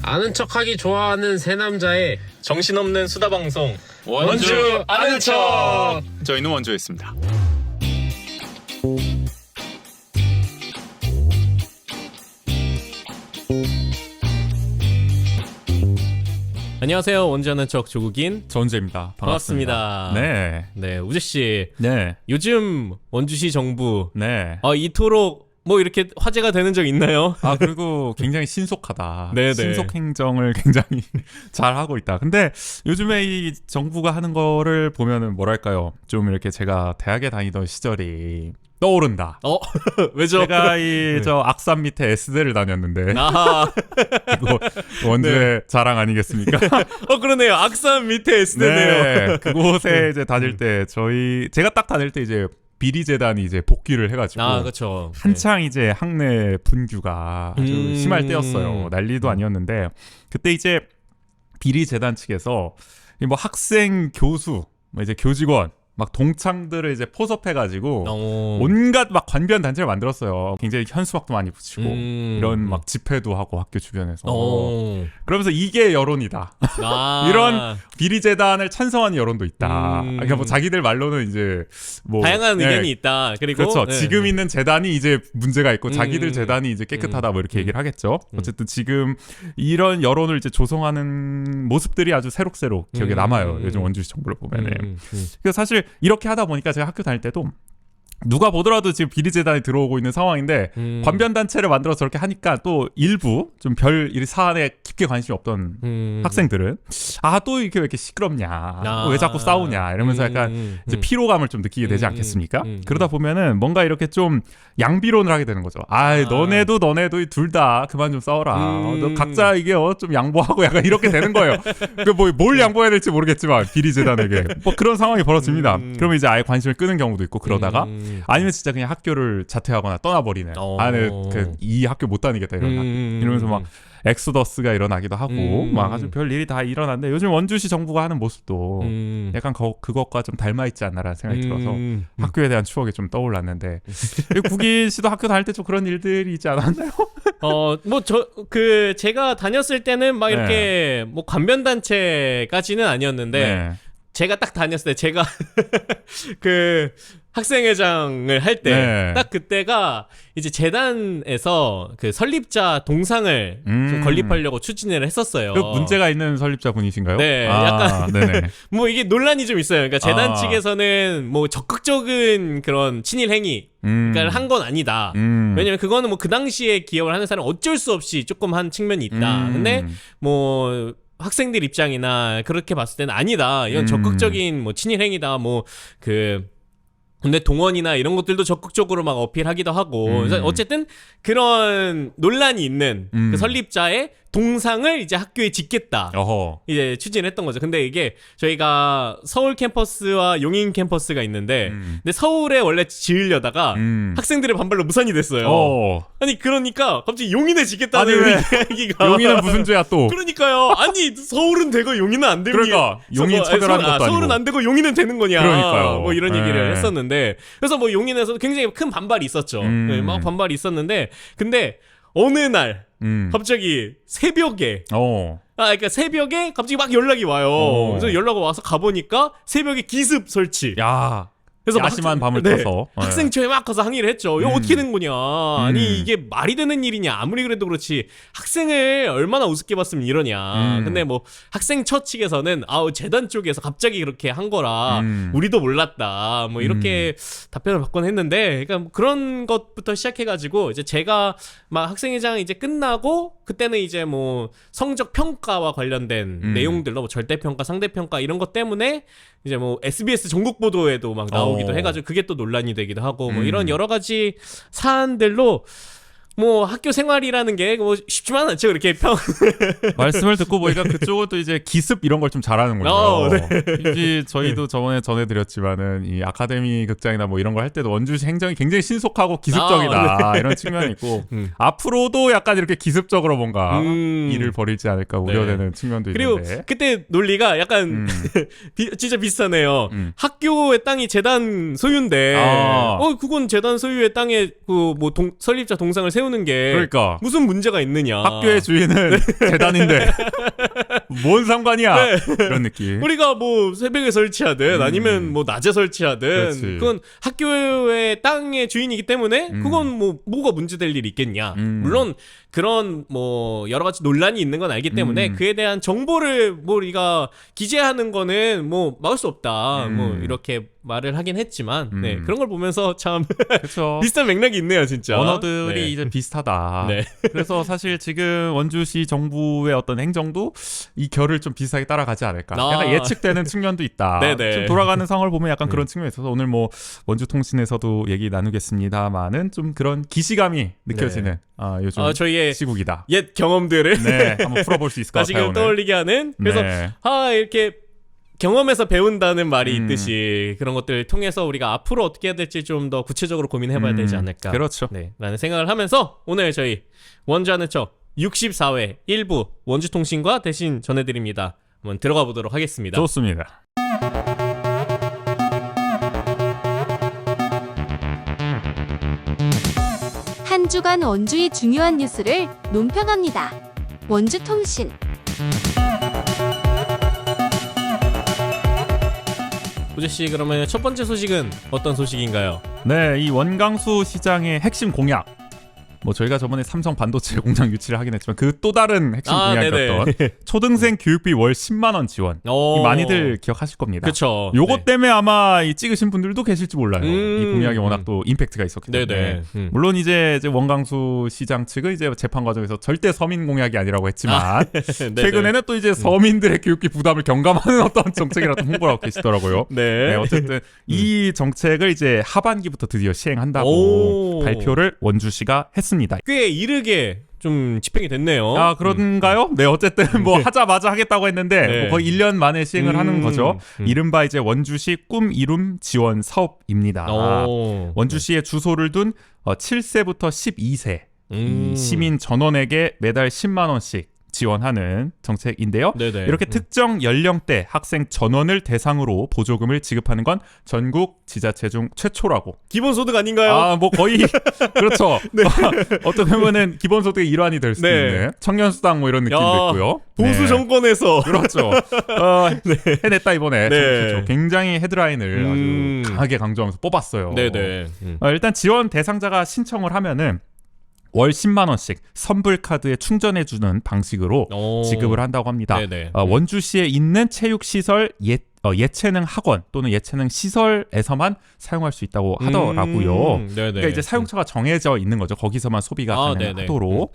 아는 척하기 좋아하는 세 남자의 정신없는 수다방송 원주 아는 척. 저희는 원주였습니다. 안녕하세요. 원주 아는 척 조국인 전재입니다. 반갑습니다. 네. 네, 우재씨. 네. 요즘 원주시 정부 네. 이토록 뭐 이렇게 화제가 되는 적 있나요? 그리고 굉장히 신속하다. 네네. 신속 행정을 굉장히 잘 하고 있다. 근데 요즘에 이 정부가 하는 거를 보면은 뭐랄까요? 좀 이렇게 제가 대학에 다니던 시절이 떠오른다. 왜죠? 제가 저 악산 밑에 S대를 다녔는데 아하. 이거 원주의 자랑 아니겠습니까? 그러네요. 악산 밑에 S대네요. 네. 그곳에 이제 다닐 때 제가 딱 다닐 때 이제 비리재단이 이제 복귀를 해가지고 그렇죠. 한창 이제 학내 분규가 아주 심할 때였어요. 난리도 아니었는데 그때 이제 비리재단 측에서 뭐 학생, 교수, 뭐 이제 교직원 막 동창들을 이제 포섭해가지고 온갖 막 관변 단체를 만들었어요. 굉장히 현수막도 많이 붙이고 이런 막 집회도 하고 학교 주변에서 그러면서 이게 여론이다. 이런 비리재단을 찬성하는 여론도 있다. 그러니까 뭐 자기들 말로는 이제 뭐 다양한 의견이 있다. 그리고 그렇죠. 지금 있는 재단이 이제 문제가 있고 자기들 재단이 이제 깨끗하다 뭐 이렇게 얘기를 하겠죠. 어쨌든 지금 이런 여론을 이제 조성하는 모습들이 아주 새록새록 기억에 남아요. 요즘 원주시 정부를 보면은. 그래서 사실 이렇게 하다 보니까 제가 학교 다닐 때도 누가 보더라도 지금 비리재단이 들어오고 있는 상황인데 관변단체를 만들어서 저렇게 하니까 또 일부 좀 별 사안에 깊게 관심이 없던 학생들은 또 이렇게 왜 이렇게 시끄럽냐 왜 자꾸 싸우냐 이러면서 약간 이제 피로감을 좀 느끼게 되지 않겠습니까? 그러다 보면은 뭔가 이렇게 좀 양비론을 하게 되는 거죠. 너네도 둘 다 그만 좀 싸워라. 너 각자 이게 좀 양보하고 약간 이렇게 되는 거예요. 뭘 양보해야 될지 모르겠지만 비리재단에게 뭐 그런 상황이 벌어집니다. 그러면 이제 아예 관심을 끄는 경우도 있고 그러다가 아니면 진짜 그냥 학교를 자퇴하거나 떠나버리는 이 학교 못 다니겠다 이러면서 막 엑소더스가 일어나기도 하고 막 아주 별 일이 다 일어났는데 요즘 원주시 정부가 하는 모습도 약간 그것과 좀 닮아있지 않나라는 생각이 들어서 학교에 대한 추억이 좀 떠올랐는데 국인 씨도 학교 다닐 때 좀 그런 일들이 있지 않았나요? 제가 다녔을 때는 막 이렇게 뭐 관변단체까지는 아니었는데 제가 딱 다녔을 때 제가 학생회장을 할 때 딱 그때가 이제 재단에서 설립자 동상을 좀 건립하려고 추진을 했었어요. 문제가 있는 설립자 분이신가요? 네, 약간 네네. 뭐 이게 논란이 좀 있어요. 그러니까 재단 측에서는 뭐 적극적인 그런 친일 행위 그러니까 한 건 아니다. 왜냐면 그거는 뭐 그 당시에 기억을 하는 사람은 어쩔 수 없이 조금 한 측면이 있다. 근데 뭐 학생들 입장이나 그렇게 봤을 때는 아니다. 이건 적극적인 뭐 친일 행위다. 근데 동원이나 이런 것들도 적극적으로 막 어필하기도 하고 그래서 어쨌든 그런 논란이 있는 그 설립자의 동상을 이제 학교에 짓겠다. 이제 추진을 했던 거죠. 근데 이게 저희가 서울 캠퍼스와 용인 캠퍼스가 있는데 근데 서울에 원래 지으려다가 학생들의 반발로 무산이 됐어요. 아니 그러니까 갑자기 용인에 짓겠다는 이야기가 용인은 무슨 죄야 또? 그러니까요. 아니 서울은 되고 용인은 안 되는 그러니까 용인 차별하는 것도 아니고 서울은 안 되고 용인은 되는 거냐. 그러니까요. 뭐 이런 얘기를 했었는데 그래서 뭐 용인에서도 굉장히 큰 반발이 있었죠. 막 반발이 있었는데 근데 어느 날 갑자기 새벽에 그러니까 새벽에 갑자기 막 연락이 와요. 그래서 연락 와서 가보니까 새벽에 기습 설치. 그래서 야심한 밤을 떠서 학생초에 막 가서 항의를 했죠. 이거 어떻게 된 거냐. 아니 이게 말이 되는 일이냐. 아무리 그래도 그렇지 학생을 얼마나 우습게 봤으면 이러냐. 근데 뭐 학생처 측에서는 재단 쪽에서 갑자기 그렇게 한 거라 우리도 몰랐다. 뭐 이렇게 답변을 받곤 했는데 그러니까 뭐 그런 것부터 시작해가지고 이제 제가 막 학생회장 이제 끝나고 그때는 이제 뭐 성적 평가와 관련된 내용들로 뭐 절대평가, 상대평가 이런 것 때문에 이제 뭐 SBS 전국 보도에도 막 나오기도 해가지고 그게 또 논란이 되기도 하고 뭐 이런 여러 가지 사안들로 뭐 학교 생활이라는 게 뭐 쉽지만 않죠. 그렇게 말씀을 듣고 보니까 그쪽은 또 이제 기습 이런 걸 좀 잘하는군요. 이제 저희도 저번에 전해드렸지만은 이 아카데미 극장이나 뭐 이런 걸 할 때도 원주시 행정이 굉장히 신속하고 기습적이다 이런 측면이 있고 앞으로도 약간 이렇게 기습적으로 뭔가 일을 벌이지 않을까 우려되는 측면도 그리고 있는데 그리고 그때 논리가 약간 진짜 비슷하네요. 학교의 땅이 재단 소유인데 그건 재단 소유의 땅에 그 뭐 설립자 동상을 세우 세우는 게 그러니까 무슨 문제가 있느냐. 학교의 주인은 재단인데 뭔 상관이야 네. 이런 느낌. 우리가 뭐 새벽에 설치하든 아니면 뭐 낮에 설치하든 그렇지. 그건 학교의 땅의 주인이기 때문에 그건 뭐가 문제될 일이 있겠냐. 물론 그런 뭐 여러 가지 논란이 있는 건 알기 때문에 그에 대한 정보를 뭐 우리가 기재하는 거는 뭐 막을 수 없다. 뭐 이렇게 말을 하긴 했지만 네, 그런 걸 보면서 참 그렇죠. 비슷한 맥락이 있네요, 진짜. 언어들이 네. 이제 비슷하다. 네. 그래서 사실 지금 원주시 정부의 어떤 행정도 이 결을 좀 비슷하게 따라가지 않을까. 아. 약간 예측되는 측면도 있다. 네네. 좀 돌아가는 상황을 보면 약간 그런 측면이 있어서 오늘 뭐 원주통신에서도 얘기 나누겠습니다만은 좀 그런 기시감이 느껴지는 요즘 저희의 시국이다. 옛 경험들을 네, 한번 풀어볼 수 있을 것 같아요. 다시금 오늘. 떠올리게 하는. 그래서 네. 이렇게 경험에서 배운다는 말이 음. 있듯이 그런 것들을 통해서 우리가 앞으로 어떻게 해야 될지 좀 더 구체적으로 고민해봐야 되지 않을까. 그렇죠. 네, 라는 생각을 하면서 오늘 저희 원주 아는 척 64회 1부 원주통신과 대신 전해드립니다. 한번 들어가 보도록 하겠습니다. 좋습니다. 한 주간 원주의 중요한 뉴스를 논평합니다. 원주통신. 우재씨, 그러면 첫 번째 소식은 어떤 소식인가요? 네, 이 원광수 시장의 핵심 공약. 뭐 저희가 저번에 삼성 반도체 공장 유치를 하긴 했지만 그 또 다른 핵심 공약이었던 초등생 교육비 월 10만 원 지원. 이 많이들 기억하실 겁니다. 그렇죠. 요것 네. 때문에 아마 이 찍으신 분들도 계실지 몰라요. 이 공약이 워낙 또 임팩트가 있었기 때문에. 네네. 물론 이제 원광수 시장 측은 이제 재판 과정에서 절대 서민 공약이 아니라고 했지만 네네. 최근에는 또 이제 서민들의 교육비 부담을 경감하는 어떤 정책이라도 홍보를 하고 계시더라고요. 네. 어쨌든 이 정책을 이제 하반기부터 드디어 시행한다고 발표를 원주시가 했습니다. 꽤 이르게 좀 집행이 됐네요. 아, 그런가요? 네, 어쨌든 뭐 하자마자 하겠다고 했는데 네. 뭐 거의 1년 만에 시행을 하는 거죠. 이른바 이제 원주시 꿈 이룸 지원 사업입니다. 원주시에 주소를 둔 7세부터 12세 이 시민 전원에게 매달 10만 원씩 지원하는 정책인데요. 네네. 이렇게 특정 연령대 학생 전원을 대상으로 보조금을 지급하는 건 전국 지자체 중 최초라고. 기본소득 아닌가요? 아, 뭐 거의 그렇죠. 네. 어떻게 보면은 기본소득의 일환이 될 수도 네. 있는 청년수당 뭐 이런 느낌도 있고요. 보수 네. 정권에서 그렇죠. 해냈다 이번에. 네. 그렇죠. 굉장히 헤드라인을 아주 강하게 강조하면서 뽑았어요. 네네. 일단 지원 대상자가 신청을 하면은 월 10만 원씩 선불 카드에 충전해 주는 방식으로 지급을 한다고 합니다. 원주시에 있는 체육 시설 예체능 학원 또는 예체능 시설에서만 사용할 수 있다고 하더라고요. 그러니까 이제 사용처가 정해져 있는 거죠. 거기서만 소비가 가능하도록.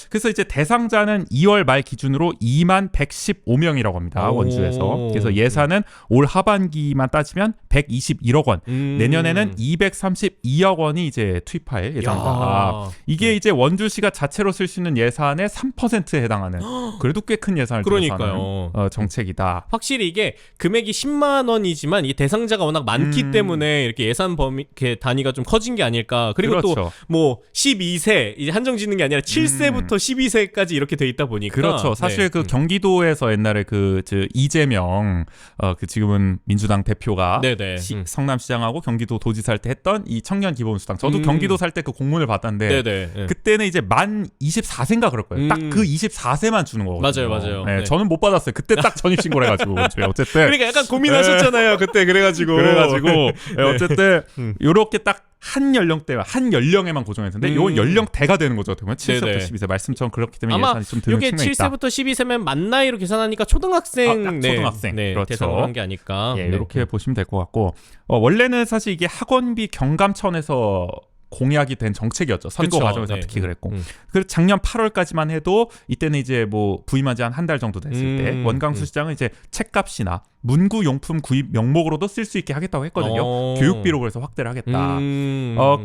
그래서 이제 대상자는 2월 말 기준으로 2만 115명이라고 합니다. 원주에서. 그래서 예산은 올 하반기만 따지면 121억 원. 내년에는 232억 원이 이제 투입할 예정이다. 이게 이제 원주시가 자체로 쓸 수 있는 예산의 3%에 해당하는 그래도 꽤 큰 예산을 들여서 하는 정책이다. 확실히 이게 금액이 10만 원이지만 이 대상자가 워낙 많기 때문에 이렇게 예산 범위 이렇게 단위가 좀 커진 게 아닐까. 그리고 그렇죠. 또 뭐 12세 이제 한정 짓는 게 아니라 7세부터 12세까지 이렇게 돼 있다 보니까. 그렇죠. 사실 그 경기도에서 옛날에 그 이재명 그 지금은 민주당 대표가 성남시장하고 경기도 도지사 할 때 했던 이 청년 기본수당. 저도 경기도 살 때 그 공문을 받았는데 그때는 이제 만 24세인가 그럴 거예요. 딱 그 24세만 주는 거거든요. 맞아요. 네, 저는 못 받았어요. 그때 딱 전입 신고를 해가지고 어쨌든. 그러니까 약간 고민하셨잖아요. 그때 그래가지고 어쨌든 요렇게 딱 한 연령대와 한 연령에만 고정했는데 이건 연령대가 되는 거죠. 어떻게 보면 7세부터 12세 말씀처럼 그렇기 때문에 아마 예산이 좀 드는 이게 측면이 있다. 7세부터 12세면 만 나이로 계산하니까 초등학생, 딱 초등학생 그렇죠. 대상으로 한 게 아닐까. 이렇게 보시면 될 것 같고 원래는 사실 이게 학원비 경감천에서 공약이 된 정책이었죠. 선거 과정에서 특히 그랬고. 그래서 작년 8월까지만 해도 이때는 이제 뭐 부임한 지 한 달 정도 됐을 때 원광수 시장은 이제 책값이나 문구 용품 구입 명목으로도 쓸 수 있게 하겠다고 했거든요. 교육비로 그래서 확대를 하겠다.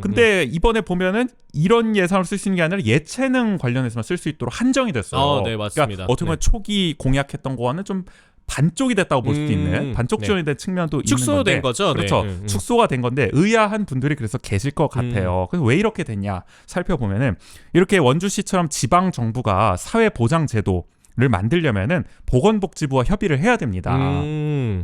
근데 이번에 보면은 이런 예산을 쓸 수 있는 게 아니라 예체능 관련해서만 쓸 수 있도록 한정이 됐어요. 네, 맞습니다. 그러니까 어떻게 보면 초기 공약했던 거와는 좀 반쪽이 됐다고 볼 수도 있는 반쪽 지원이 된 측면도 축소된 있는 건데 거죠. 그렇죠. 축소가 된 건데 의아한 분들이 그래서 계실 것 같아요. 그래서 왜 이렇게 됐냐 살펴보면은 이렇게 원주시처럼 지방 정부가 사회 보장 제도 만들려면은 보건복지부와 협의를 해야 됩니다.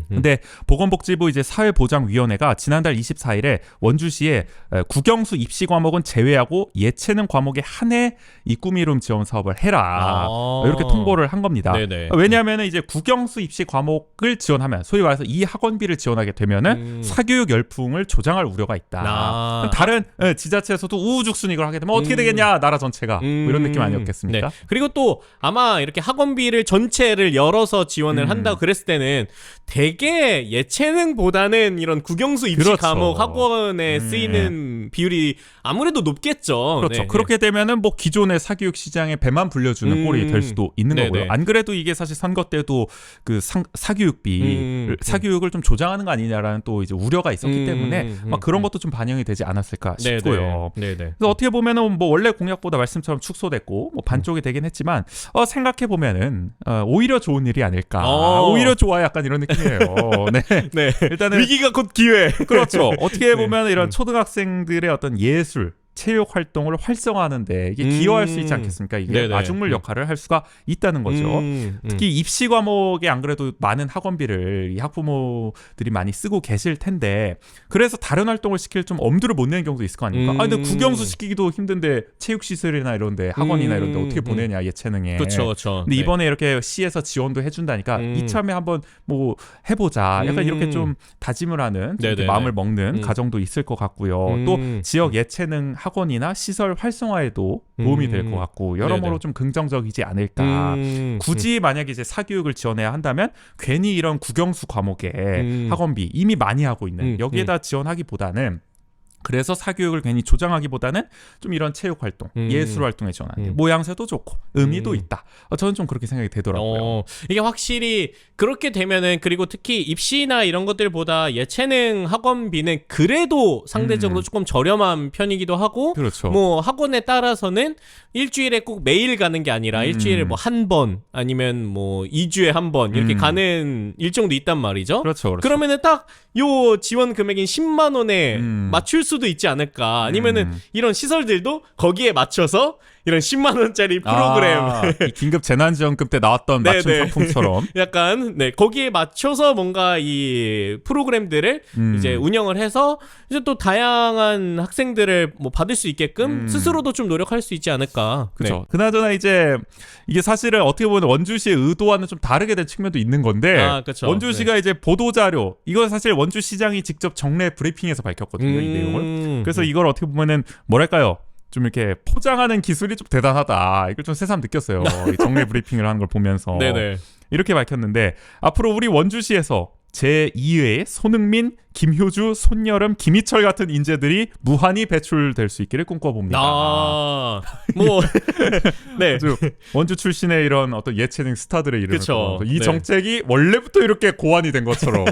근데 보건복지부 이제 사회보장위원회가 지난달 24일에 원주시에 국영수 입시 과목은 제외하고 예체능 과목에 한해 이 꾸미름 지원 사업을 해라. 이렇게 통보를 한 겁니다. 네네. 왜냐하면 이제 국영수 입시 과목을 지원하면 소위 말해서 이 학원비를 지원하게 되면은 사교육 열풍을 조장할 우려가 있다. 다른 지자체에서도 우후죽순 이걸 하게 되면 어떻게 되겠냐 나라 전체가 뭐 이런 느낌 아니었겠습니까? 네. 그리고 또 아마 이렇게 학원비를 전체를 열어서 지원을 한다고 그랬을 때는 대개 예체능보다는 이런 국영수 입시 그렇죠. 과목 학원에 쓰이는 비율이 아무래도 높겠죠. 그렇죠. 네. 그렇게 되면은 뭐 기존의 사교육 시장에 배만 불려주는 꼴이 될 수도 있는 네네. 거고요. 안 그래도 이게 사실 선거 때도 그 사교육을 좀 조장하는 거 아니냐라는 또 이제 우려가 있었기 때문에 막 그런 것도 좀 반영이 되지 않았을까 싶고요. 네네. 그래서 어떻게 보면은 뭐 원래 공약보다 말씀처럼 축소됐고 뭐 반쪽이 되긴 했지만 생각해 보면은 오히려 좋은 일이 아닐까. 오히려 좋아 약간 이런 느낌이에요. 네. 네. 일단은 위기가 곧 기회. 그렇죠. 어떻게 보면 이런 초등학생들의 어떤 예술 체육 활동을 활성화하는데 이게 기여할 수 있지 않겠습니까? 이게 네네. 마중물 역할을 할 수가 있다는 거죠. 특히 입시 과목에 안 그래도 많은 학원비를 이 학부모들이 많이 쓰고 계실 텐데 그래서 다른 활동을 시킬 좀 엄두를 못 내는 경우도 있을 거 아닙니까? 근데 국영수 시키기도 힘든데 체육 시설이나 이런데 학원이나 이런데 어떻게 보내냐 예체능에. 그렇죠. 근데 이번에 이렇게 시에서 지원도 해준다니까 이참에 한번 뭐 해보자. 약간 이렇게 좀 다짐을 하는 좀 이렇게 마음을 먹는 가정도 있을 것 같고요. 또 지역 예체능 학원이나 시설 활성화에도 도움이 될 것 같고 여러모로 네네. 좀 긍정적이지 않을까. 굳이 만약에 이제 사교육을 지원해야 한다면 괜히 이런 국영수 과목에 학원비 이미 많이 하고 있는 여기에다 지원하기보다는 그래서 사교육을 괜히 조장하기보다는 좀 이런 체육 활동, 예술 활동에 지원하는 모양새도 좋고 의미도 있다. 저는 좀 그렇게 생각이 되더라고요. 이게 확실히 그렇게 되면은 그리고 특히 입시나 이런 것들보다 예체능 학원비는 그래도 상대적으로 조금 저렴한 편이기도 하고 그렇죠. 뭐 학원에 따라서는 일주일에 꼭 매일 가는 게 아니라 일주일에 뭐 한 번 아니면 뭐 2주에 한 번 이렇게 가는 일정도 있단 말이죠. 그렇죠. 그러면은 딱 요 지원 금액인 10만 원에 맞출 수도 있지 않을까. 아니면은 이런 시설들도 거기에 맞춰서 이런 10만 원짜리 프로그램 이 긴급 재난지원금 때 나왔던 맞춤 네네. 상품처럼 약간 거기에 맞춰서 뭔가 이 프로그램들을 이제 운영을 해서 이제 또 다양한 학생들을 뭐 받을 수 있게끔 스스로도 좀 노력할 수 있지 않을까. 그렇죠. 그나저나 이제 이게 사실은 어떻게 보면 원주시의 의도와는 좀 다르게 된 측면도 있는 건데 그쵸. 원주시가 이제 보도자료 이거 사실 원주시장이 직접 정례 브리핑에서 밝혔거든요. 이 내용을. 그래서 이걸 어떻게 보면은 뭐랄까요? 좀 이렇게 포장하는 기술이 좀 대단하다. 이걸 좀 새삼 느꼈어요. 이 정례 브리핑을 하는 걸 보면서. 네네. 이렇게 밝혔는데 앞으로 우리 원주시에서 제2의 손흥민, 김효주, 손여름, 김희철 같은 인재들이 무한히 배출될 수 있기를 꿈꿔봅니다. 뭐 네. 원주 출신의 이런 어떤 예체능 스타들의 이름을 그쵸. 이 네. 정책이 원래부터 이렇게 고안이 된 것처럼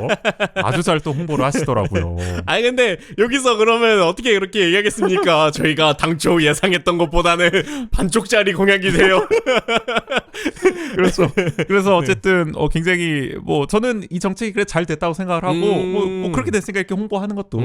아주 잘 또 홍보를 하시더라고요. 아니 근데 여기서 그러면 어떻게 그렇게 얘기하겠습니까? 저희가 당초 예상했던 것보다는 반쪽짜리 공약이 돼요. 그렇죠. 그래서 어쨌든 굉장히 뭐 저는 이 정책이 그래 잘 됐다고 생각을 하고 뭐 그렇게 됐으니까 이렇게 홍보하는 것도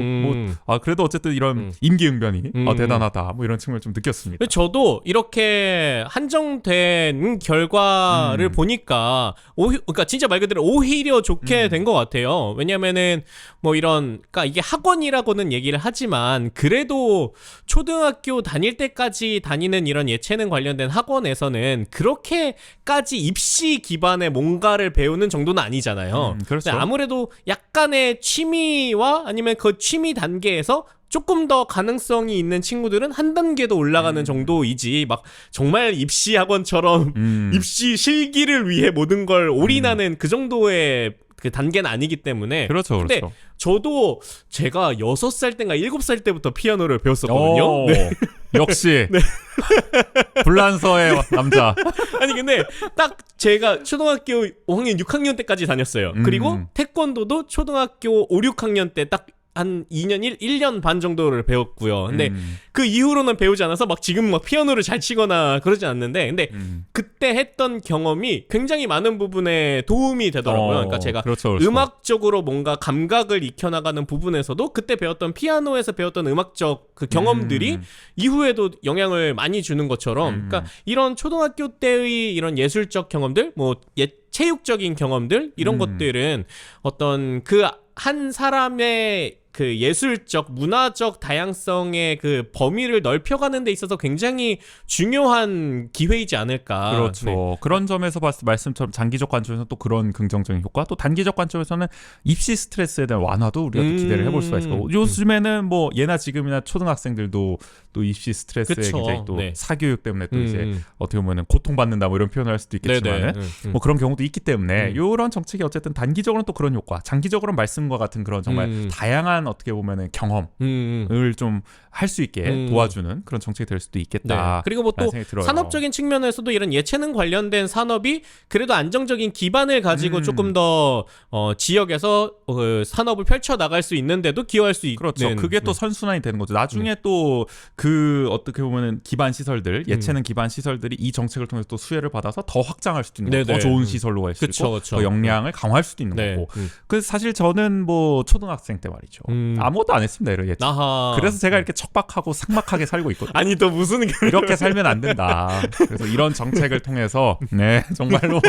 그래도 어쨌든 이런 임기응변이 대단하다. 뭐 이런 측면을 좀 느꼈습니다. 저도 이렇게 한정된 결과를 보니까 그러니까 진짜 말 그대로 오히려 좋게 된 것 같아요. 왜냐면은 뭐 이런 그러니까 이게 학원이라고는 얘기를 하지만 그래도 초등학교 다닐 때까지 다니는 이런 예체능 관련된 학원에서는 그렇게까지 입시 기반의 뭔가를 배우는 정도는 아니잖아요. 그렇죠. 아무래도 약간의 취미와 아니면 그 취미 단계에서 조금 더 가능성이 있는 친구들은 한 단계 더 올라가는 정도이지 막 정말 입시 학원처럼 입시 실기를 위해 모든 걸 올인하는 그 정도의 그 단계는 아니기 때문에. 그렇죠. 근데 그렇죠. 저도 제가 6살 때인가 7살 때부터 피아노를 배웠었거든요. 네. 역시 불란서의 남자. 아니 근데 딱 제가 초등학교 5학년 6학년 때까지 다녔어요. 그리고 태권도도 초등학교 5, 6학년 때 딱 한 2년 1년 반 정도를 배웠고요. 근데 그 이후로는 배우지 않아서 막 지금 막 피아노를 잘 치거나 그러지 않는데 근데 그때 했던 경험이 굉장히 많은 부분에 도움이 되더라고요. 그러니까 제가 그렇죠. 음악적으로 뭔가 감각을 익혀나가는 부분에서도 그때 배웠던 피아노에서 배웠던 음악적 그 경험들이 이후에도 영향을 많이 주는 것처럼 그러니까 이런 초등학교 때의 이런 예술적 경험들 뭐 체육적인 경험들 이런 것들은 어떤 그 한 사람의 그 예술적, 문화적 다양성의 그 범위를 넓혀가는 데 있어서 굉장히 중요한 기회이지 않을까. 그렇죠. 네. 그런 점에서 봤을 때 말씀처럼 장기적 관점에서는 또 그런 긍정적인 효과, 또 단기적 관점에서는 입시 스트레스에 대한 완화도 우리가 또 기대를 해볼 수가 있고 요즘에는 뭐 예나 지금이나 초등학생들도 또 입시 스트레스에 그쵸. 굉장히 또 네. 사교육 때문에 또 이제 어떻게 보면 고통받는다 뭐 이런 표현을 할 수도 있겠지만 뭐 그런 경우도 있기 때문에 이런 정책이 어쨌든 단기적으로는 또 그런 효과, 장기적으로는 말씀과 같은 그런 정말 다양한 어떻게 보면은 경험을 좀 할 수 있게 도와주는 그런 정책이 될 수도 있겠다. 네. 그리고 뭐 또 산업적인 측면에서도 이런 예체능 관련된 산업이 그래도 안정적인 기반을 가지고 조금 더 지역에서 산업을 펼쳐 나갈 수 있는데도 기여할 수 있는. 그렇죠. 그게 또 선순환이 되는 거죠. 나중에 또 그 어떻게 보면은 기반 시설들, 예체능 기반 시설들이 이 정책을 통해서 또 수혜를 받아서 더 확장할 수도 있는 거고, 더 좋은 시설로 갈 수 있고, 더 역량을 강화할 수도 있는 거고. 그래서 사실 저는 뭐 초등학생 때 말이죠. 아무것도 안 했습니다. 이런 예체능. 그래서 제가 이렇게 척박하고 삭막하게 살고 있거든요. 아니 또 무슨 이렇게 살면 안 된다. 그래서 이런 정책을 통해서 네 정말로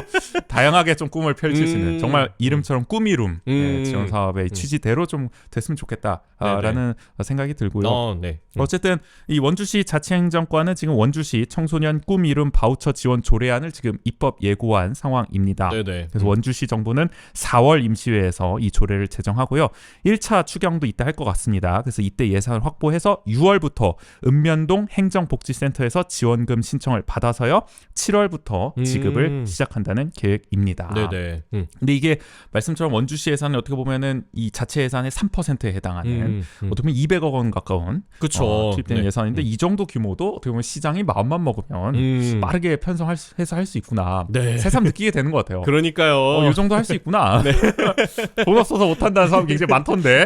다양하게 좀 꿈을 펼칠 수 있는 정말 이름처럼 꿈이룸 지원 사업의 취지대로 좀 됐으면 좋겠다라는 생각이 들고요. 어쨌든 이 원주시 자치행정과는 지금 원주시 청소년 꿈이룸 바우처 지원 조례안을 지금 입법 예고한 상황입니다. 그래서 원주시 정부는 4월 임시회에서 이 조례를 제정하고요. 1차 추경도 이따 할 것 같습니다. 그래서 이때 예산을 확보해서 6월부터 읍면동 행정복지센터에서 지원금 신청을 받아서요. 7월부터 지급을 시작한다는 계획입니다. 근데 이게 말씀처럼 원주시 예산은 어떻게 보면은 이 자체 예산의 3%에 해당하는 어떻게 보면 200억 원 가까운 투입된 예산인데 이 정도 규모도 어떻게 보면 시장이 마음만 먹으면 빠르게 편성해서 할 수 있구나. 새삼 느끼게 되는 것 같아요. 그러니까요. 이 정도 할 수 있구나. 돈 없어서 못한다는 사람 굉장히 많던데.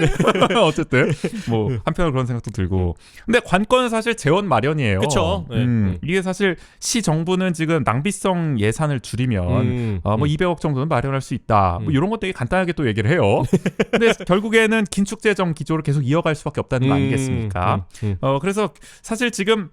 어쨌든 뭐 한편으로 그런 생각도 들고. 근데 관건은 사실 재원 마련이에요. 그렇죠. 이게 사실 시 정부는 지금 낭비성 예산을 줄이면 뭐 200억 정도는 마련할 수 있다. 뭐 이런 것 되게 간단하게 또 얘기를 해요. 근데 결국에는 긴축 재정 기조를 계속 이어갈 수밖에 없다는 거 아니겠습니까? 그래서 사실 지금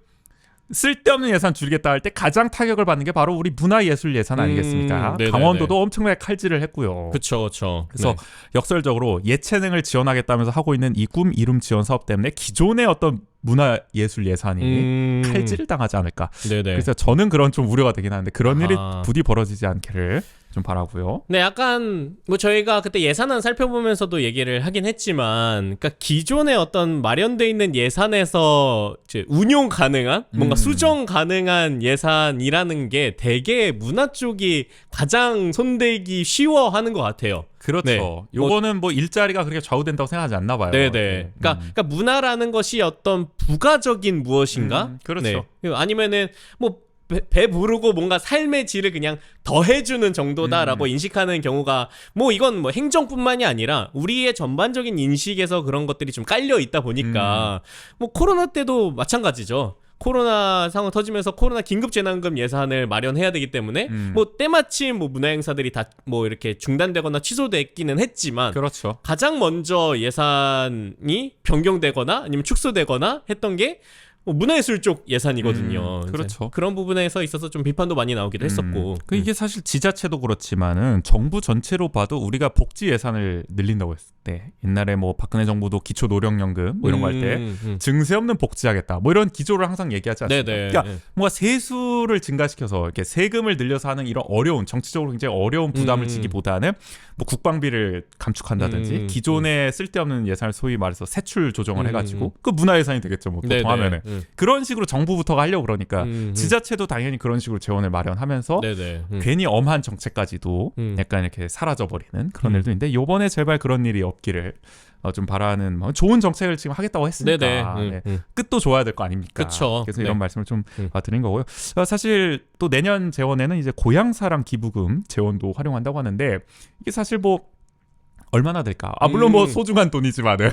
쓸데없는 예산 줄이겠다 할 때 가장 타격을 받는 게 바로 우리 문화예술 예산 아니겠습니까? 강원도도 엄청나게 칼질을 했고요. 그렇죠. 그래서 역설적으로 예체능을 지원하겠다면서 하고 있는 이 꿈 이룸 지원 사업 때문에 기존의 어떤 문화예술 예산이 칼질을 당하지 않을까. 그래서 저는 그런 좀 우려가 되긴 하는데 그런 일이 부디 벌어지지 않기를 좀 바라고요. 네, 약간 뭐 저희가 그때 예산안 살펴보면서도 얘기를 하긴 했지만, 그러니까 기존의 어떤 마련돼 있는 예산에서 이제 운용 가능한 뭔가 수정 가능한 예산이라는 게 되게 문화 쪽이 가장 손대기 쉬워하는 것 같아요. 그렇죠. 요거는 뭐 일자리가 그렇게 좌우된다고 생각하지 않나 봐요. 그러니까 문화라는 것이 어떤 부가적인 무엇인가? 그렇죠. 아니면은 뭐 배 부르고 뭔가 삶의 질을 그냥 더해주는 정도다라고 인식하는 경우가 뭐 이건 뭐 행정뿐만이 아니라 우리의 전반적인 인식에서 그런 것들이 좀 깔려 있다 보니까 뭐 코로나 때도 마찬가지죠. 코로나 상황 터지면서 코로나 긴급재난금 예산을 마련해야 되기 때문에 뭐 때마침 뭐 문화행사들이 다 뭐 이렇게 중단되거나 취소됐기는 했지만 그렇죠. 가장 먼저 예산이 변경되거나 아니면 축소되거나 했던 게 뭐 문화예술 쪽 예산이거든요. 그렇죠. 그런 부분에서 있어서 좀 비판도 많이 나오기도 했었고. 이게 사실 지자체도 그렇지만은 정부 전체로 봐도 우리가 복지 예산을 늘린다고 했을 때 옛날에 뭐 박근혜 정부도 기초노령연금 뭐 이런 거 할 때 증세 없는 복지하겠다 뭐 이런 기조를 항상 얘기하지 않습니까? 그러니까 뭔가 세수를 증가시켜서 이렇게 세금을 늘려서 하는 이런 어려운 정치적으로 굉장히 어려운 부담을 지기보다는 뭐 국방비를 감축한다든지 기존에 쓸데없는 예산을 소위 말해서 세출 조정을 해가지고 그 문화 예산이 되겠죠. 뭐 보통 하면은 그런 식으로 정부부터가 하려고 그러니까 지자체도 당연히 그런 식으로 재원을 마련하면서 괜히 엄한 정책까지도 약간 이렇게 사라져버리는 그런 일도 있는데 요번에 제발 그런 일이 없기를 좀 바라는 좋은 정책을 지금 하겠다고 했으니까 끝도 좋아야 될 거 아닙니까? 그쵸. 그래서 이런 말씀을 좀 드린 거고요. 사실 또 내년 재원에는 이제 고향사랑 기부금 재원도 활용한다고 하는데 이게 사실 뭐 얼마나 될까? 물론 뭐 소중한 돈이지만은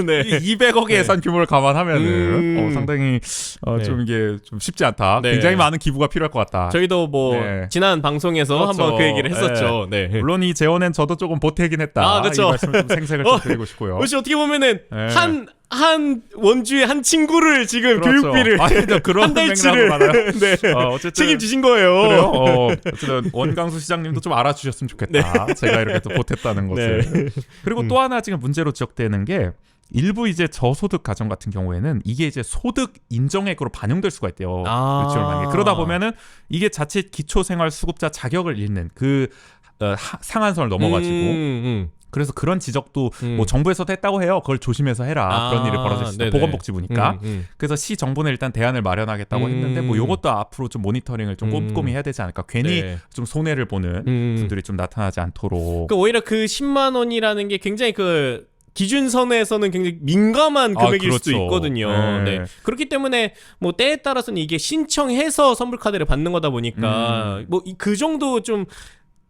네. 200억의 예산 규모를 감안하면은 상당히 네. 좀 이게 좀 쉽지 않다. 네. 굉장히 많은 기부가 필요할 것 같다. 저희도 뭐 네. 지난 방송에서 그렇죠. 한번 그 얘기를 했었죠. 네. 물론 이 재원엔 저도 조금 보태긴 했다. 그렇죠. 이 말씀을 좀 생색을 좀 드리고 싶고요. 혹시 어떻게 보면은 네. 한 원주의 한 친구를 지금 그렇죠. 교육비를 아니, 그런 한 달치를 맥락으로 말아요. 네. 어쨌든 책임지신 거예요. 그래요. 어쨌든 원강수 시장님도 좀 알아주셨으면 좋겠다. 제가 이렇게 또 보탰다는 것을. 그리고 또 하나 지금 문제로 지적되는 게 일부 이제 저소득 가정 같은 경우에는 이게 이제 소득 인정액으로 반영될 수가 있대요. 유치원을 가는 게. 그러다 보면은 이게 자칫 기초생활수급자 자격을 잃는 그 상한선을 넘어가지고 그래서 그런 지적도 뭐 정부에서도 했다고 해요. 그걸 조심해서 해라. 그런 일이 벌어질 수 있다. 보건복지부니까. 그래서 시 정부는 일단 대안을 마련하겠다고 했는데 뭐 요것도 앞으로 좀 모니터링을 좀 꼼꼼히 해야 되지 않을까. 괜히 좀 손해를 보는 분들이 좀 나타나지 않도록. 그 오히려 그 10만 원이라는 게 굉장히 그 기준선에서는 굉장히 민감한 금액일 그렇죠. 수도 있거든요. 네. 그렇기 때문에 뭐 때에 따라서는 이게 신청해서 선불 카드를 받는 거다 보니까 뭐 그 정도 좀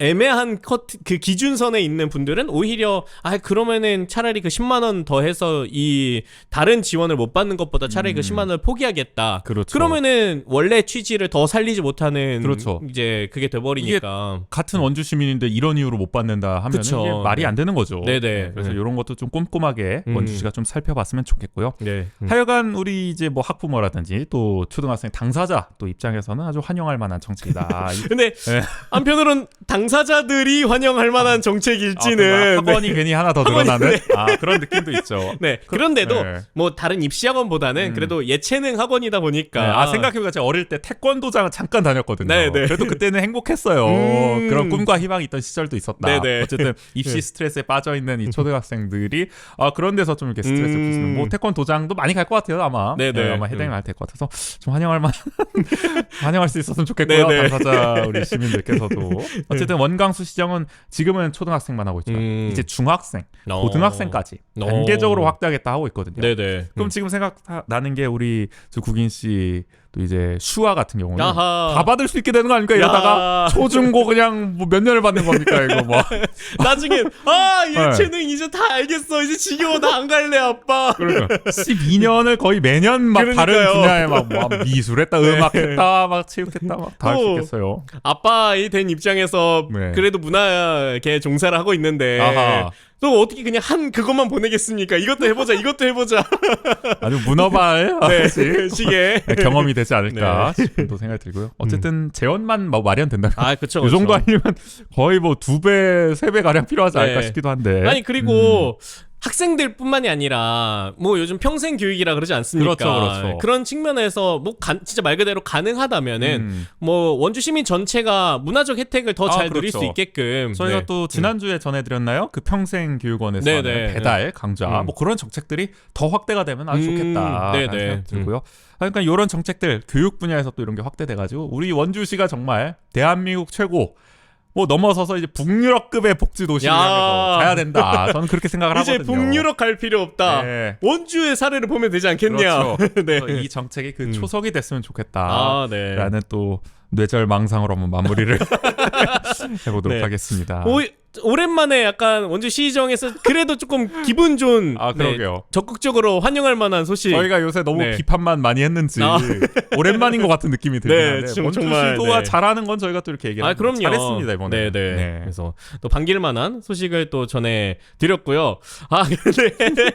애매한 그 기준선에 있는 분들은 오히려 그러면은 차라리 그 10만 원 더해서 이 다른 지원을 못 받는 것보다 차라리 그 10만 원을 포기하겠다. 그렇죠. 그러면은 원래 취지를 더 살리지 못하는 그렇죠. 이제 그게 돼버리니까 같은 원주 시민인데 이런 이유로 못 받는다 하면 이게 말이 안 되는 거죠. 네네. 그래서 이런 것도 좀 꼼꼼하게 원주시가 좀 살펴봤으면 좋겠고요. 네. 하여간 우리 이제 뭐 학부모라든지 또 초등학생 당사자 또 입장에서는 아주 환영할 만한 정책이다. 근데 한편으로는 당사자들이 환영할 만한 정책일지는 학원이 괜히 하나 더 늘어나는 그런 느낌도 있죠. 네. 그런데도 네. 뭐 다른 입시 학원보다는 그래도 예체능 학원이다 보니까 생각해보니까 제가 어릴 때 태권도장을 잠깐 다녔거든요. 네네. 그래도 그때는 행복했어요. 그런 꿈과 희망이 있던 시절도 있었다. 네네. 어쨌든 입시 스트레스에 빠져있는 이 초등학생들이 그런 데서 좀 이렇게 스트레스 푸시는 뭐 태권도장도 많이 갈 것 같아요. 아마. 네네. 아마 해당이 될 것 같아서 좀 환영할 수 있었으면 좋겠고요. 네네. 당사자 우리 시민들께서도. 어쨌든 원강수 시정은 지금은 초등학생만 하고 있지만 이제 중학생, 고등학생까지 단계적으로 확대하겠다 하고 있거든요. 네네. 그럼 지금 생각나는 게 우리 저 국인 씨 또 이제 슈아 같은 경우는 아하. 다 받을 수 있게 되는 거 아닙니까? 이러다가 초중고 그냥 뭐 몇 년을 받는 겁니까 이거 뭐. 나중에 예체능 이제 다 알겠어. 이제 지겨워. 나 안 갈래 아빠. 그러니까 12년을 거의 매년 막 다른 그러니까요. 분야에 막 미술했다, 음악했다, 막 체육했다, 막 다 할 수 있겠어요. 아빠이 된 입장에서 네. 그래도 문화계 종사를 하고 있는데 아하. 또 어떻게 그냥 그것만 보내겠습니까? 이것도 해보자. 아주 문어발 시계 경험이 되지 않을까 싶은 또 생각이 들고요. 어쨌든 재원만 뭐 마련된다면 그쵸. 이 정도 아니면 거의 뭐 2배, 3배 가량 필요하지 않을까 싶기도 한데. 아니 그리고 학생들뿐만이 아니라 뭐 요즘 평생 교육이라 그러지 않습니까? 그렇죠. 그런 측면에서 뭐 진짜 말 그대로 가능하다면은 뭐 원주 시민 전체가 문화적 혜택을 더 잘 누릴 그렇죠. 수 있게끔 저희가 또 지난주에 전해드렸나요? 그 평생교육원에서 하는 배달, 강좌 뭐 그런 정책들이 더 확대가 되면 아주 좋겠다 라는 생각 들고요. 그러니까 이런 정책들 교육 분야에서 또 이런 게 확대돼가지고 우리 원주시가 정말 대한민국 최고 뭐 넘어서서 이제 북유럽급의 복지 도시를 향해서 가야 된다. 저는 그렇게 생각을 이제 하거든요. 북유럽 갈 필요 없다. 네. 원주의 사례를 보면 되지 않겠냐. 그렇죠. 네. 이 정책이 그 초석이 됐으면 좋겠다. 네. 라는 또 뇌절망상으로 한번 마무리를 해보도록 네. 하겠습니다. 오랜만에 약간 원주 시정에서 그래도 조금 기분 좋은 그러게요. 적극적으로 환영할 만한 소식. 저희가 요새 너무 네. 비판만 많이 했는지 오랜만인 것 같은 느낌이 들긴 네, 하는데 정말, 원주시도가 네. 잘하는 건 저희가 또 이렇게 얘기를 그럼요. 잘했습니다 이번에. 네. 그래서 또 반길 만한 소식을 또 전해드렸고요. 근데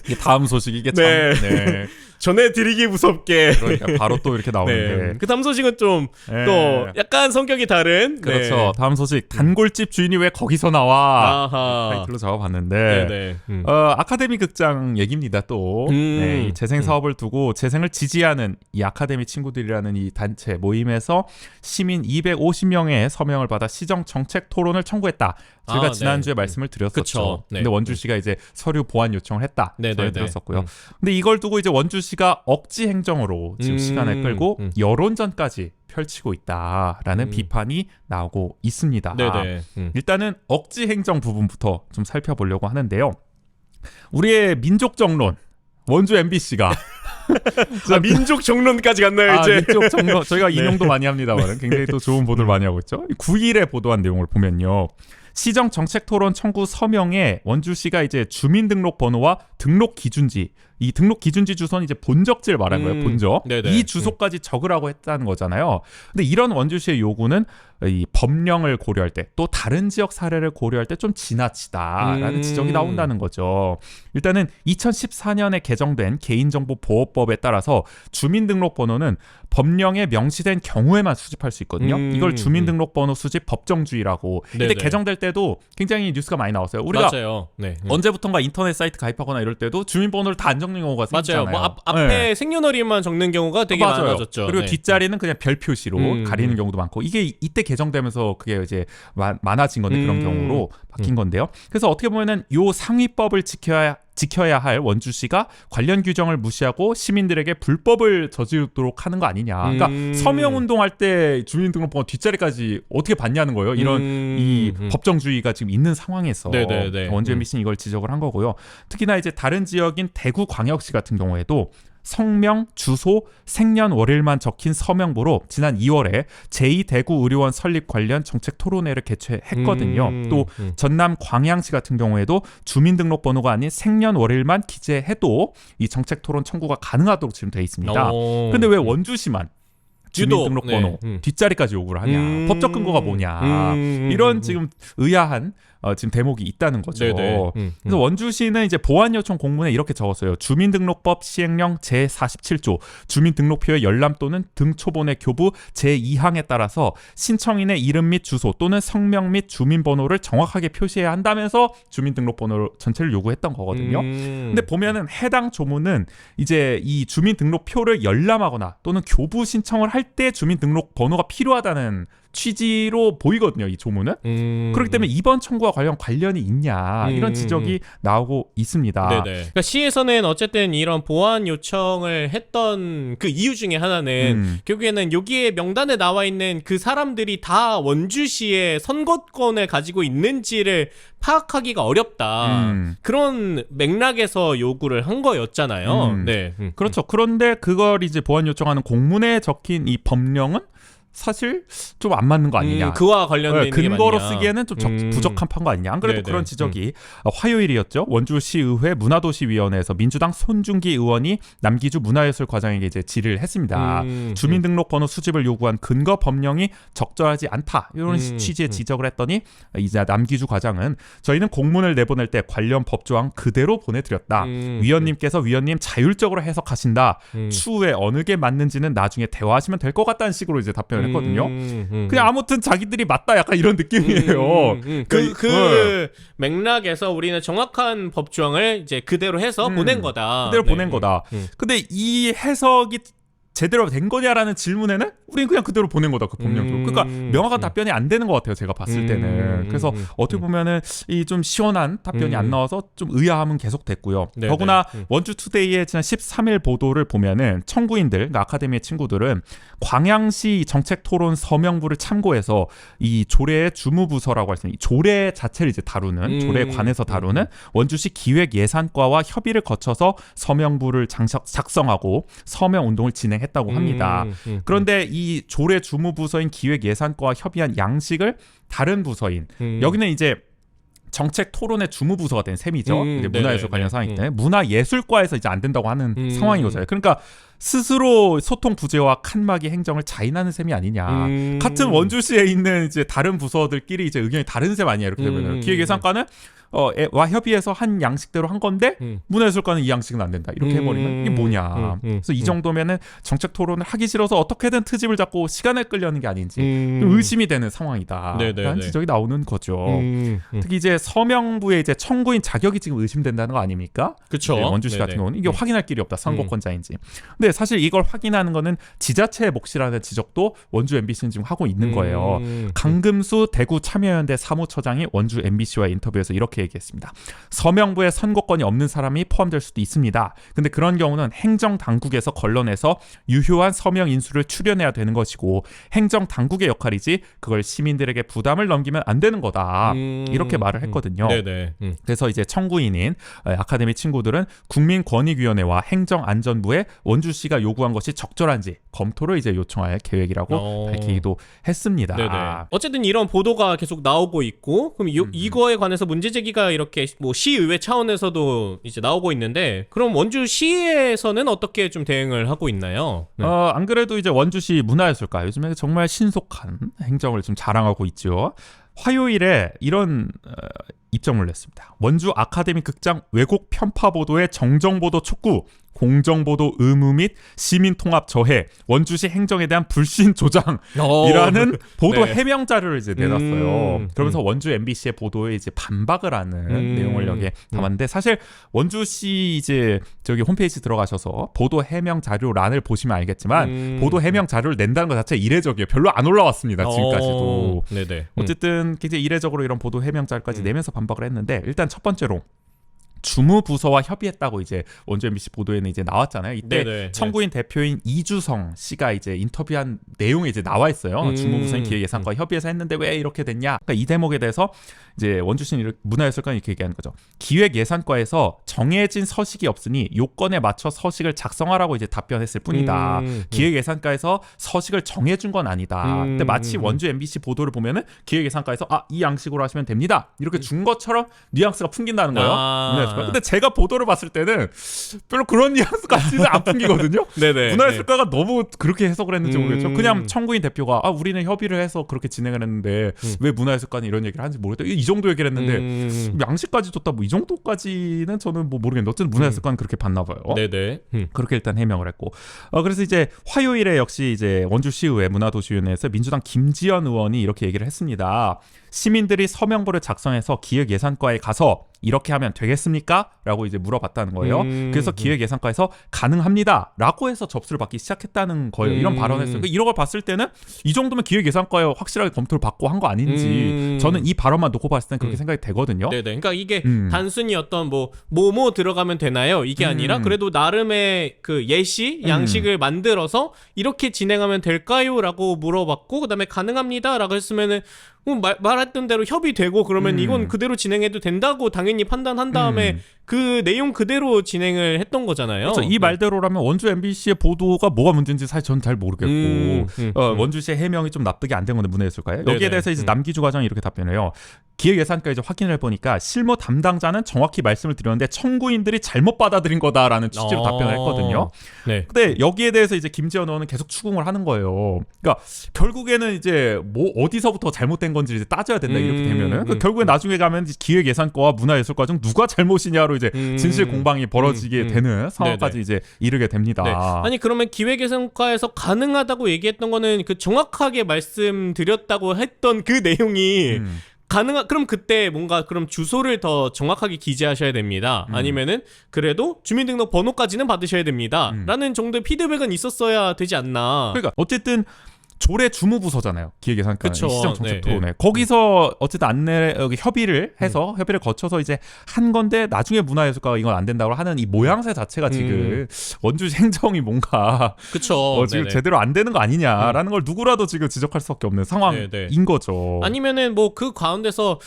이게 다음 소식이 이게 참 네. 전해드리기 무섭게. 그러니까 바로 또 이렇게 나오는데. 그 다음 소식은 좀 또 약간 성격이 다른. 그렇죠. 다음 소식 단골집 주인이 왜 거기서 나와? 아하. 타이틀로 잡아봤는데 아카데미 극장 얘기입니다 또. 이 재생 사업을 두고 재생을 지지하는 이 아카데미 친구들이라는 이 단체 모임에서 시민 250명의 서명을 받아 시정 정책 토론을 청구했다. 제가 지난주에 말씀을 드렸었죠. 그쵸. 네. 근데 원주시가 이제 서류 보완 요청을 했다. 전해드렸었고요. 네. 근데 이걸 두고 이제 원주시가 억지 행정으로 지금 시간을 끌고 여론전까지 펼치고 있다라는 비판이 나오고 있습니다. 일단은 억지 행정 부분부터 좀 살펴보려고 하는데요. 우리의 민족 정론 원주 MBC가 민족 정론까지 갔나요 이제? 민족 정론 저희가 인용도 많이 합니다만 굉장히 또 좋은 보도를 많이 하고 있죠. 9일에 보도한 내용을 보면요. 시정 정책 토론 청구 서명에 원주시가 이제 주민등록번호와 등록 기준지, 이 등록 기준지 주소는 이제 본적지를 말한 거예요. 본적. 네네. 이 주소까지 적으라고 했다는 거잖아요. 근데 이런 원주시의 요구는 이 법령을 고려할 때 또 다른 지역 사례를 고려할 때 좀 지나치다라는 지적이 나온다는 거죠. 일단은 2014년에 개정된 개인정보보호법에 따라서 주민등록번호는 법령에 명시된 경우에만 수집할 수 있거든요. 이걸 주민등록번호 수집 법정주의라고. 이때 네네. 개정될 때도 굉장히 뉴스가 많이 나왔어요. 우리가 맞아요. 네. 언제부턴가 인터넷 사이트 가입하거나 이럴 때도 주민번호를 다 안 적는 경우가 맞아요. 생기잖아요. 뭐 앞에 네. 생년월일만 적는 경우가 되게 맞아요. 많아졌죠. 그리고 네. 뒷자리는 그냥 별 표시로 가리는 경우도 많고, 이게 이때 개정되면서 그게 이제 많아진 건데 그런 경우로 바뀐 건데요. 그래서 어떻게 보면은 요 상위법을 지켜야 할 원주시가 관련 규정을 무시하고 시민들에게 불법을 저지르도록 하는 거 아니냐. 그러니까 서명 운동할 때 주민등록번호 뒷자리까지 어떻게 받냐는 거예요. 이런 이 법정주의가 지금 있는 상황에서 네네네. 원주 MBC는 이걸 지적을 한 거고요. 특히나 이제 다른 지역인 대구광역시 같은 경우에도 성명, 주소, 생년월일만 적힌 서명부로 지난 2월에 제2대구의료원 설립 관련 정책 토론회를 개최했거든요. 또 전남 광양시 같은 경우에도 주민등록번호가 아닌 생년월일만 기재해도 이 정책 토론 청구가 가능하도록 지금 돼 있습니다. 근데 왜 원주시만 주민등록번호 뒷자리까지 요구를 하냐? 법적 근거가 뭐냐? 이런 지금 의아한 지금 대목이 있다는 거죠. 그래서 원주시는 이제 보완 요청 공문에 이렇게 적었어요. 주민등록법 시행령 제47조 주민등록표의 열람 또는 등초본의 교부 제2항에 따라서 신청인의 이름 및 주소 또는 성명 및 주민번호를 정확하게 표시해야 한다면서 주민등록번호 전체를 요구했던 거거든요. 근데 보면은 해당 조문은 이제 이 주민등록표를 열람하거나 또는 교부 신청을 할 때 주민등록번호가 필요하다는 취지로 보이거든요, 이 조문은. 그렇기 때문에 이번 청구와 관련이 있냐 이런 지적이 나오고 있습니다. 네네. 그러니까 시에서는 어쨌든 이런 보완 요청을 했던 그 이유 중에 하나는 결국에는 여기에 명단에 나와 있는 그 사람들이 다 원주시의 선거권을 가지고 있는지를 파악하기가 어렵다. 그런 맥락에서 요구를 한 거였잖아요. 네. 그렇죠. 그런데 그걸 이제 보완 요청하는 공문에 적힌 이 법령은 사실 좀 안 맞는 거 아니냐. 그와 관련된 게 근거로 맞냐. 쓰기에는 좀 부적한 판 거 아니냐. 안 그래도 네네. 그런 지적이 화요일이었죠. 원주시의회 문화도시위원회에서 민주당 손준기 의원이 남기주 문화예술과장에게 이제 질의를 했습니다. 주민등록번호 수집을 요구한 근거 법령이 적절하지 않다. 이런 취지의 지적을 했더니 이제 남기주 과장은 저희는 공문을 내보낼 때 관련 법조항 그대로 보내드렸다. 위원님께서 위원님 자율적으로 해석하신다. 추후에 어느 게 맞는지는 나중에 대화하시면 될 것 같다는 식으로 이제 답변을 했거든요. 그냥 아무튼 자기들이 맞다 약간 이런 느낌이에요. 그 맥락에서 우리는 정확한 법조항을 이제 그대로 해서 보낸 거다. 그대로 보낸 거다. 근데 이 해석이 제대로 된 거냐라는 질문에는 우리는 그냥 그대로 보낸 거다, 그 법령대로. 그러니까 명확한 답변이 안 되는 것 같아요, 제가 봤을 때는. 그래서 어떻게 보면은 이 좀 시원한 답변이 안 나와서 좀 의아함은 계속됐고요. 네네. 더구나 원주투데이의 지난 13일 보도를 보면은 청구인들, 그러니까 아카데미의 친구들은 광양시 정책 토론 서명부를 참고해서 이 조례의 주무부서라고 할 수 있는 이 조례 자체를 이제 다루는 조례에 관해서 다루는 원주시 기획예산과와 협의를 거쳐서 서명부를 작성하고 서명 운동을 진행했다고 합니다. 그런데 이 조례 주무부서인 기획예산과와 협의한 양식을 다른 부서인 여기는 이제 정책 토론의 주무부서가 된 셈이죠. 이제 문화예술 관련 상황이기 때문에 문화예술과에서 이제 안 된다고 하는 상황인 거죠. 그러니까 스스로 소통 부재와 칸막이 행정을 자인하는 셈이 아니냐. 같은 원주시에 있는 이제 다른 부서들끼리 이제 의견이 다른 셈 아니냐. 이렇게 되면은 기획예산과는 와 협의해서 한 양식대로 한 건데 문화예술과는 이 양식은 안 된다. 이렇게 해버리면 이게 뭐냐. 그래서 이 정도면은 정책 토론을 하기 싫어서 어떻게든 트집을 잡고 시간을 끌려는 게 아닌지 좀 의심이 되는 상황이다. 라는 지적이 나오는 거죠. 특히 이제 서명부의 이제 청구인 자격이 지금 의심된다는 거 아닙니까? 그렇죠. 네, 원주시 같은 경우는 이게 확인할 길이 없다. 선거권자인지. 근데 사실 이걸 확인하는 거는 지자체의 몫이라는 지적도 원주 MBC는 지금 하고 있는 거예요. 강금수 대구 참여연대 사무처장이 원주 MBC와 인터뷰에서 이렇게 이렇게 얘기했습니다. 서명부에 선고권이 없는 사람이 포함될 수도 있습니다. 근데 그런 경우는 행정당국에서 걸러내서 유효한 서명 인수를 출연해야 되는 것이고 행정당국의 역할이지 그걸 시민들에게 부담을 넘기면 안 되는 거다. 이렇게 말을 했거든요. 네네. 그래서 이제 청구인인 아카데미 친구들은 국민권익위원회와 행정안전부에 원주시가 요구한 것이 적절한지 검토를 이제 요청할 계획이라고 밝히기도 했습니다. 네네. 어쨌든 이런 보도가 계속 나오고 있고 그럼 이거에 관해서 문제 제기가 이렇게 뭐 시의회 차원에서도 이제 나오고 있는데 그럼 원주시에서는 어떻게 좀 대응을 하고 있나요? 네. 안 그래도 이제 원주시 문화예술가 요즘에 정말 신속한 행정을 좀 자랑하고 있죠. 화요일에 이런 입장을 냈습니다. 원주 아카데미 극장 왜곡 편파 보도의 정정보도 촉구, 공정보도 의무 및 시민통합 저해, 원주시 행정에 대한 불신 조장이라는 보도 네. 해명 자료를 이제 내놨어요. 그러면서 원주 MBC의 보도에 이제 반박을 하는 내용을 여기에 담았는데 사실 원주시 이제 저기 홈페이지 들어가셔서 보도 해명 자료란을 보시면 알겠지만 보도 해명 자료를 낸다는 것 자체 이례적이에요. 별로 안 올라왔습니다. 지금까지도. 네네. 어쨌든 굉장히 이례적으로 이런 보도 해명 자료까지 내면서 반박을 했는데 일단 첫 번째로 주무부서와 협의했다고 이제 원주 MBC 보도에는 이제 나왔잖아요. 이때 네네. 청구인 대표인 이주성 씨가 이제 인터뷰한 내용이 이제 나와 있어요. 주무부서인 기획예산과 협의해서 했는데 왜 이렇게 됐냐? 그러니까 이 대목에 대해서 이제 원주시는 문화예술관 이렇게 얘기하는 거죠. 기획예산과에서 정해진 서식이 없으니 요건에 맞춰 서식을 작성하라고 이제 답변했을 뿐이다. 기획예산과에서 서식을 정해준 건 아니다. 근데 마치 원주 MBC 보도를 보면은 기획예산과에서 이 양식으로 하시면 됩니다. 이렇게 준 것처럼 뉘앙스가 풍긴다는 거예요. 근데 제가 보도를 봤을 때는 별로 그런 뉘앙스 같지는 안 풍기거든요. 네네. 문화예술가가 너무 그렇게 해석을 했는지 모르겠죠. 그냥 청구인 대표가 우리는 협의를 해서 그렇게 진행을 했는데 왜 문화예술가는 이런 얘기를 하는지 모르겠다. 이 정도 얘기를 했는데 양식까지 줬다 뭐 이 정도까지는 저는 뭐 모르겠는데 어쨌든 문화예술가는 그렇게 봤나 봐요. 네네. 그렇게 일단 해명을 했고 그래서 이제 화요일에 역시 이제 원주시의회 문화도시위원회에서 민주당 김지연 의원이 이렇게 얘기를 했습니다. 시민들이 서명보를 작성해서 기획예산과에 가서 이렇게 하면 되겠습니까? 라고 이제 물어봤다는 거예요. 그래서 기획예산과에서 가능합니다. 라고 해서 접수를 받기 시작했다는 거예요. 이런 발언을 했어요. 이런 걸 봤을 때는 이 정도면 기획예산과에 확실하게 검토를 받고 한 거 아닌지 저는 이 발언만 놓고 봤을 땐 그렇게 생각이 되거든요. 네네. 그러니까 이게 단순히 어떤 뭐 들어가면 되나요? 이게 아니라 그래도 나름의 그 예시, 양식을 만들어서 이렇게 진행하면 될까요? 라고 물어봤고 그다음에 가능합니다. 라고 했으면은 말했던 대로 협의되고 그러면 이건 그대로 진행해도 된다고 당연히 판단한 다음에 그 내용 그대로 진행을 했던 거잖아요. 그렇죠. 이 말대로라면 원주 MBC의 보도가 뭐가 문제인지 사실 저는 잘 모르겠고 원주시의 해명이 좀 납득이 안 된 건데 문화예술가요. 여기에 네네. 대해서 이제 남기주 과장이 이렇게 답변해요. 기획예산과 이제 확인을 해보니까 실무 담당자는 정확히 말씀을 드렸는데 청구인들이 잘못 받아들인 거다라는 취지로 답변을 했거든요. 네. 근데 여기에 대해서 이제 김지연 의원은 계속 추궁을 하는 거예요. 그러니까 결국에는 이제 뭐 어디서부터 잘못된 건지 이제 따져야 된다 이렇게 되면은 결국에 나중에 가면 기획예산과와 문화예술과 중 누가 잘못이냐로 이제 진실 공방이 벌어지게 되는 상황까지 네네. 이제 이르게 됩니다. 네. 아니 그러면 기획예산과에서 가능하다고 얘기했던 거는 그 정확하게 말씀드렸다고 했던 그 내용이 그럼 그때 뭔가 그럼 주소를 더 정확하게 기재하셔야 됩니다. 아니면은 그래도 주민등록 번호까지는 받으셔야 됩니다. 라는 정도의 피드백은 있었어야 되지 않나. 그러니까 어쨌든 조례 주무부서잖아요. 기획예산과 시정정책토론회. 네. 거기서 어쨌든 여기 협의를 해서 협의를 거쳐서 이제 한 건데 나중에 문화예술가가 이건 안 된다고 하는 이 모양새 자체가 지금 원주시 행정이 뭔가 그쵸. 지금 네네. 제대로 안 되는 거 아니냐라는 걸 누구라도 지금 지적할 수밖에 없는 상황인 네네. 거죠. 아니면은 뭐 그 가운데서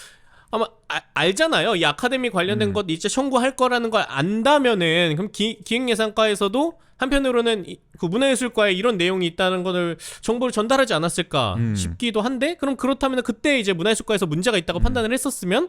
아마 알잖아요. 이 아카데미 관련된 것 이제 청구할 거라는 걸 안다면은 그럼 기획예산과에서도 한편으로는 그 문화예술과에 이런 내용이 있다는 것을 정보를 전달하지 않았을까 싶기도 한데 그럼 그렇다면 그때 이제 문화예술과에서 문제가 있다고 판단을 했었으면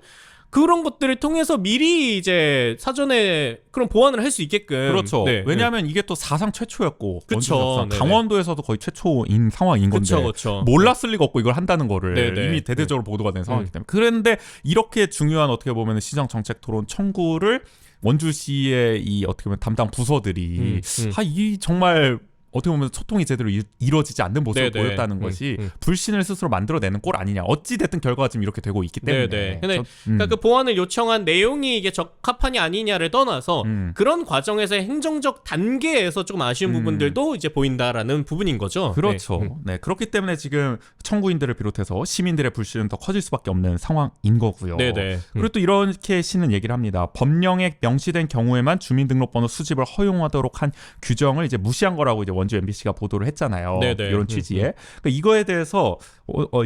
그런 것들을 통해서 미리 이제 사전에 그런 보완을 할 수 있게끔. 그렇죠. 네, 왜냐하면 이게 또 사상 최초였고 그쵸. 원주시장 네네. 강원도에서도 거의 최초인 상황인 건데 그쵸. 몰랐을 리가 없고 이걸 한다는 거를 네네. 이미 대대적으로 보도가 된 상황이기 때문에 그런데 이렇게 중요한 어떻게 보면 시정 정책 토론 청구를 원주시의 이 어떻게 보면 담당 부서들이 이 정말 어떻게 보면 소통이 제대로 이루어지지 않는 모습을 네네. 보였다는 것이 불신을 스스로 만들어내는 꼴 아니냐. 어찌 됐든 결과가 지금 이렇게 되고 있기 때문에. 네네. 근데 그러니까 그 보완을 요청한 내용이 이게 적합하냐 아니냐를 떠나서 그런 과정에서 행정적 단계에서 조금 아쉬운 부분들도 이제 보인다라는 부분인 거죠. 그렇죠. 네. 그렇기 때문에 지금 청구인들을 비롯해서 시민들의 불신은 더 커질 수밖에 없는 상황인 거고요. 네네. 그리고 또 이렇게 시는 얘기를 합니다. 법령에 명시된 경우에만 주민등록번호 수집을 허용하도록 한 규정을 이제 무시한 거라고 이제 원주 MBC가 보도를 했잖아요. 네네. 이런 취지에. 그러니까 이거에 대해서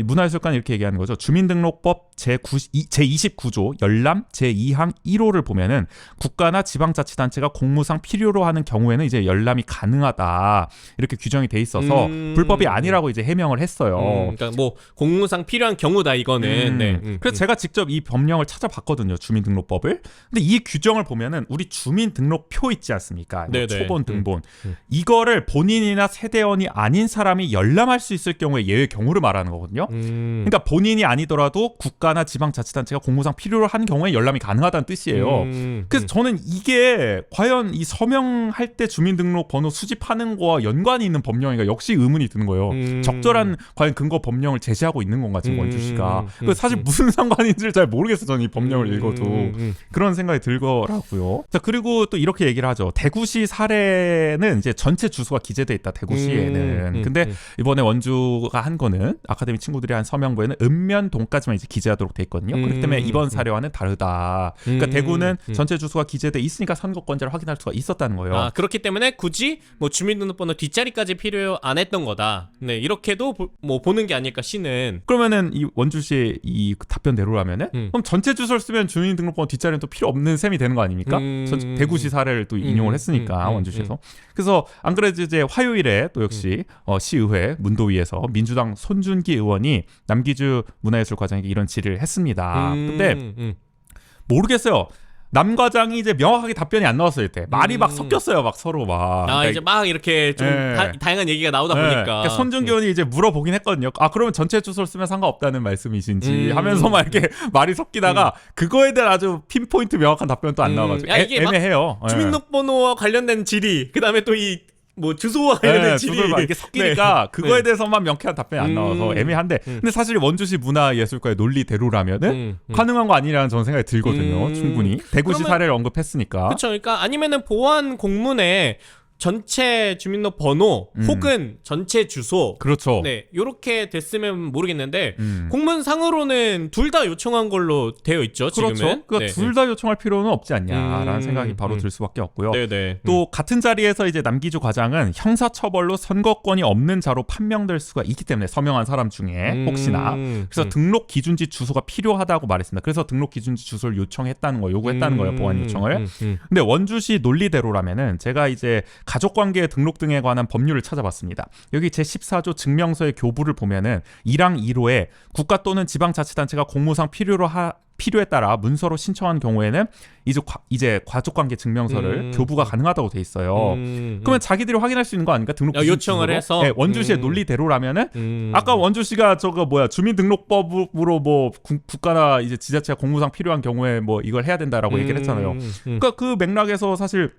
문화예술관 이렇게 얘기하는 거죠. 주민등록법 제29조 열람 제2항 1호를 보면은 국가나 지방자치단체가 공무상 필요로 하는 경우에는 이제 열람이 가능하다 이렇게 규정이 돼 있어서 불법이 아니라고 이제 해명을 했어요. 그러니까 뭐 공무상 필요한 경우다 이거는. 네. 그래서 제가 직접 이 법령을 찾아봤거든요. 주민등록법을. 근데 이 규정을 보면은 우리 주민등록표 있지 않습니까? 네네. 초본, 등본. 이거를 본인이나 세대원이 아닌 사람이 열람할 수 있을 경우에 예외 경우를 말하는 거거든요. 그러니까 본인이 아니더라도 국가나 지방자치단체가 공무상 필요로 하는 경우에 열람이 가능하다는 뜻이에요. 그래서 저는 이게 과연 이 서명할 때 주민등록번호 수집하는 거와 연관이 있는 법령인가 역시 의문이 드는 거예요. 적절한 과연 근거 법령을 제시하고 있는 건가 지금 원주시가. 사실 무슨 상관인지를 잘 모르겠어요. 저는 이 법령을 읽어도 그런 생각이 들더라고요. 자, 그리고 또 이렇게 얘기를 하죠. 대구시 사례는 이제 전체 주소가 기재돼 있다. 대구시에는. 근데 이번에 원주가 한 거는 아카데미 친구들이 한 서명부에는 읍면동까지만 이제 기재하도록 돼 있거든요. 그렇기 때문에 이번 사례와는 다르다. 그러니까 대구는 전체 주소가 기재돼 있으니까 선거권자를 확인할 수가 있었다는 거예요. 아, 그렇기 때문에 굳이 뭐 주민등록번호 뒷자리까지 필요 안 했던 거다. 네, 이렇게도 뭐 보는 게 아닐까 시는. 그러면은 이 원주시의 이 답변대로라면은 그럼 전체 주소를 쓰면 주민등록번호 뒷자리는 또 필요 없는 셈이 되는 거 아닙니까? 대구시 사례를 또 인용을 했으니까 원주시에서. 그래서 안 그래도 이제 화요일에 또 역시 시의회 문도위에서 민주당 손준기 의원이 남기주 문화예술과장에게 이런 질의를 했습니다. 근데 모르겠어요. 남 과장이 이제 명확하게 답변이 안 나왔어요. 이때 말이 막 섞였어요. 막 서로 막. 그러니까 이제 막 이렇게 좀 다양한 얘기가 나오다 보니까. 그러니까 손준기 의원이 이제 물어보긴 했거든요. 아, 그러면 전체 주소를 쓰면 상관없다는 말씀이신지 하면서 막 이렇게 말이 섞이다가 그거에 대한 아주 핀포인트 명확한 답변은 또 안 나와가지고 이게 애매해요. 주민등록번호와 관련된 질의, 그 다음에 또 이 뭐 주소와 관련된 질의 이렇게 섞이니까 그거에 대해서만 명쾌한 답변이 안 나와서 애매한데 근데 사실 원주시 문화예술과의 논리대로라면은 가능한 거 아니라는 저는 생각이 들거든요. 충분히 대구시 사례를 언급했으니까. 그렇죠. 그러니까 아니면은 보안 공문에 전체 주민등록번호 혹은 전체 주소, 그렇죠. 네, 요렇게 됐으면 모르겠는데 공문상으로는 둘 다 요청한 걸로 되어 있죠. 그렇죠. 지금은. 그러니까 네. 둘 다 요청할 필요는 없지 않냐라는 생각이 바로 들 수밖에 없고요. 네네. 또 같은 자리에서 이제 남기주 과장은 형사처벌로 선거권이 없는 자로 판명될 수가 있기 때문에 서명한 사람 중에 혹시나 그래서 등록 기준지 주소가 필요하다고 말했습니다. 그래서 등록 기준지 주소를 요청했다는 거, 요구했다는 거예요. 보안 요청을. 근데 원주시 논리대로라면은 제가 이제 가족관계 등록 등에 관한 법률을 찾아봤습니다. 여기 제14조 증명서의 교부를 보면은 1항 1호에 국가 또는 지방자치단체가 공무상 필요에 따라 문서로 신청한 경우에는 이제 가족관계 증명서를 교부가 가능하다고 돼 있어요. 그러면 자기들이 확인할 수 있는 거 아닌가? 등록 기준 요청을 해서 네, 원주시의 논리대로라면은 아까 원주시가 주민등록법으로 뭐 국가나 이제 지자체가 공무상 필요한 경우에 뭐 이걸 해야 된다라고 얘기를 했잖아요. 그러니까 그 맥락에서 사실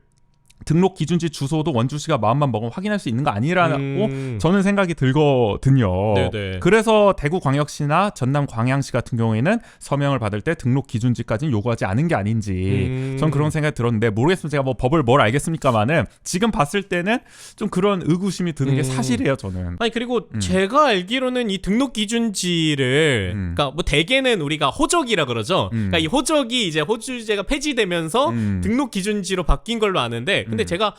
등록 기준지 주소도 원주시가 마음만 먹으면 확인할 수 있는 거 아니라고 저는 생각이 들거든요. 네네. 그래서 대구광역시나 전남 광양시 같은 경우에는 서명을 받을 때 등록 기준지까지는 요구하지 않은 게 아닌지 저는 그런 생각이 들었는데 모르겠습니다. 제가 뭐 법을 뭘 알겠습니까만은 지금 봤을 때는 좀 그런 의구심이 드는 게 사실이에요. 저는. 아니 그리고 제가 알기로는 이 등록 기준지를 그러니까 뭐 대개는 우리가 호적이라 그러죠. 그러니까 이 호적이 이제 호주제가 폐지되면서 등록 기준지로 바뀐 걸로 아는데 근데 제가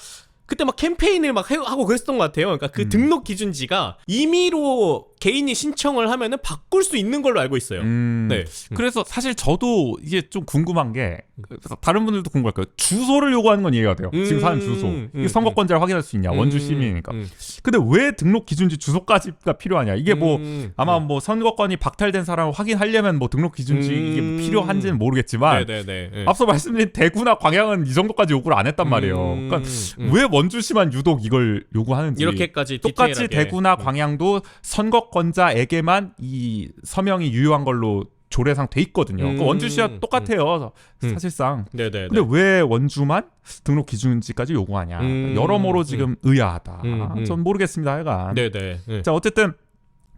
그때 막 캠페인을 막 하고 그랬었던 것 같아요. 그러니까 그 등록 기준지가 임의로 개인이 신청을 하면은 바꿀 수 있는 걸로 알고 있어요. 네. 그래서 사실 저도 이게 좀 궁금한 게 다른 분들도 궁금할 거예요. 주소를 요구하는 건 이해가 돼요. 지금 사는 주소. 이게 선거권자를 확인할 수 있냐. 원주 시민이니까. 근데 왜 등록 기준지 주소까지가 필요하냐. 이게 뭐 아마 뭐 선거권이 박탈된 사람을 확인하려면 뭐 등록 기준지 이게 필요한지는 모르겠지만 네네네. 앞서 말씀드린 대구나 광양은 이 정도까지 요구를 안 했단 말이에요. 그러니까 왜 원주시만 유독 이걸 요구하는지. 이렇게까지 똑같이 디테일하게. 대구나 광양도 선거권자에게만 이 서명이 유효한 걸로 조례상 돼 있거든요. 그러니까 원주시와 똑같아요. 사실상. 네네. 근데 왜 원주만 등록 기준지까지 요구하냐? 여러모로 지금 의아하다. 전 모르겠습니다. 하여간. 네네. 자, 어쨌든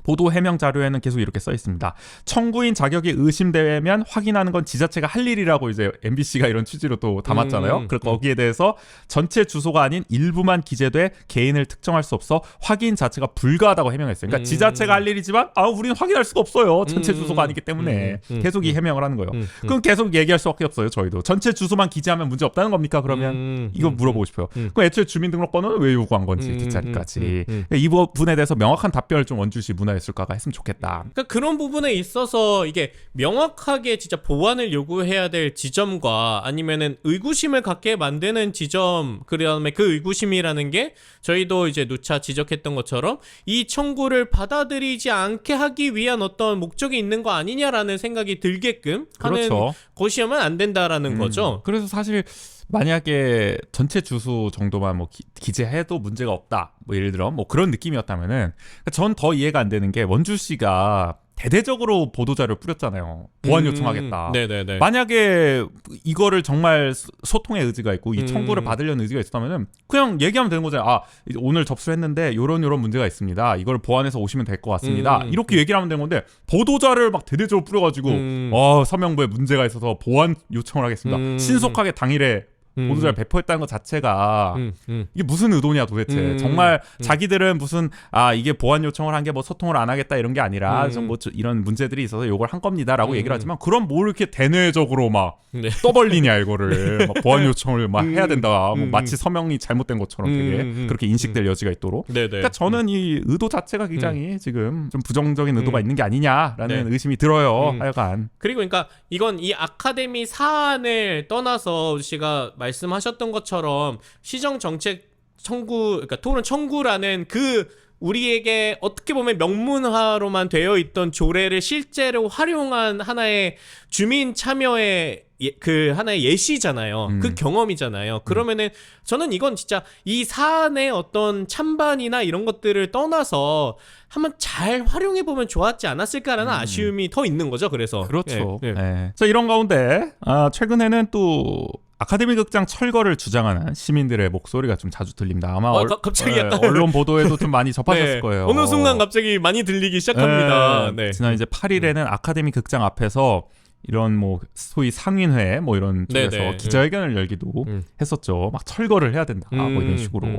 보도 해명 자료에는 계속 이렇게 써 있습니다. 청구인 자격이 의심되면 확인하는 건 지자체가 할 일이라고 이제 MBC가 이런 취지로 또 담았잖아요. 그래서 거기에 대해서 전체 주소가 아닌 일부만 기재돼 개인을 특정할 수 없어 확인 자체가 불가하다고 해명했어요. 그러니까 지자체가 할 일이지만 우리는 확인할 수가 없어요. 전체 주소가 아니기 때문에 계속 이 해명을 하는 거예요. 그럼 계속 얘기할 수밖에 없어요. 저희도 전체 주소만 기재하면 문제 없다는 겁니까? 그러면 이거 물어보고 싶어요. 그럼 애초에 주민등록번호는 왜 요구한 건지 뒷자리까지 이 부분에 대해서 명확한 답변을 좀 원주시 문화예술과가 했으면 좋겠다. 그러니까 그런 부분에 있어서 이게 명확하게 진짜 보완을 요구해야 될 지점과 아니면은 의구심을 갖게 만드는 지점, 그다음에 그 의구심이라는 게 저희도 이제 누차 지적했던 것처럼 이 청구를 받아들이지 않게 하기 위한 어떤 목적이 있는 거 아니냐라는 생각이 들게끔 하는 그렇죠. 것이면 안 된다라는 거죠. 그래서 사실 만약에 전체 주소 정도만 뭐 기재해도 문제가 없다. 뭐 예를 들어 뭐 그런 느낌이었다면은 전 더 이해가 안 되는 게 원주시가 대대적으로 보도자료를 뿌렸잖아요. 보완 요청하겠다. 네네네. 만약에 이거를 정말 소통의 의지가 있고 이 청구를 받으려는 의지가 있었다면은 그냥 얘기하면 되는 거잖아요. 오늘 접수를 했는데 요런 문제가 있습니다. 이걸 보완해서 오시면 될 것 같습니다. 이렇게 얘기를 하면 되는 건데 보도자료를 막 대대적으로 뿌려가지고 서명부에 문제가 있어서 보완 요청을 하겠습니다. 신속하게 당일에 보도자를 배포했다는 것 자체가 이게 무슨 의도냐 도대체. 정말 자기들은 무슨 이게 보완 요청을 한 게 뭐 소통을 안 하겠다 이런 게 아니라 좀 뭐 이런 문제들이 있어서 요걸 한 겁니다라고 얘기를 하지만 그럼 뭘 이렇게 대내적으로 막 떠벌리냐 이거를 막 보완 요청을 막 해야 된다. 뭐 마치 서명이 잘못된 것처럼 되게 그렇게 인식될 여지가 있도록. 그러니까 저는 이 의도 자체가 굉장히 지금 좀 부정적인 의도가 있는 게 아니냐라는 의심이 들어요. 하여간. 그리고 그러니까 이건 이 아카데미 사안을 떠나서 씨가 말씀하셨던 것처럼 시정 정책 청구, 그러니까 토론 청구라는 그 우리에게 어떻게 보면 명문화로만 되어 있던 조례를 실제로 활용한 하나의 주민 참여의 그 하나의 예시잖아요. 그 경험이잖아요. 그러면은 저는 이건 진짜 이 사안의 어떤 찬반이나 이런 것들을 떠나서 한번 잘 활용해 보면 좋았지 않았을까라는 아쉬움이 더 있는 거죠. 그래서 그렇죠. 자, 이런 가운데 최근에는 또 아카데미 극장 철거를 주장하는 시민들의 목소리가 좀 자주 들립니다. 아마 갑자기 약간 언론 보도에도 좀 많이 접하셨을 거예요. 어느 순간 갑자기 많이 들리기 시작합니다. 지난 이제 8일에는 아카데미 극장 앞에서 이런 뭐 소위 상인회 뭐 이런 쪽에서 기자회견을 열기도 했었죠. 막 철거를 해야 된다 뭐 이런 식으로.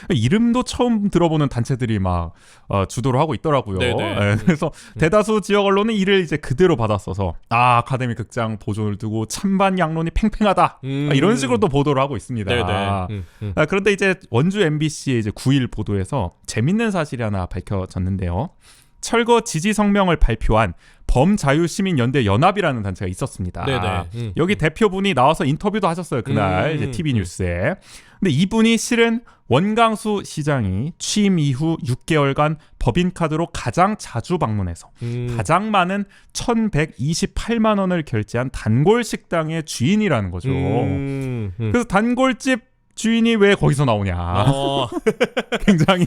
이름도 처음 들어보는 단체들이 막 주도를 하고 있더라고요. 그래서 대다수 지역 언론은 이를 이제 그대로 받았어서 아카데미 극장 보존을 두고 찬반 양론이 팽팽하다 이런 식으로 또 보도를 하고 있습니다. 그런데 이제 원주 MBC의 이제 9일 보도에서 재밌는 사실이 하나 밝혀졌는데요. 철거 지지 성명을 발표한 범자유시민연대 연합이라는 단체가 있었습니다. 여기 대표분이 나와서 인터뷰도 하셨어요. 그날 이제 TV 뉴스에. 근데 이분이 실은 원강수 시장이 취임 이후 6개월간 법인카드로 가장 자주 방문해서 가장 많은 1,128만 원을 결제한 단골 식당의 주인이라는 거죠. 그래서 단골집 주인이 왜 거기서 나오냐. 굉장히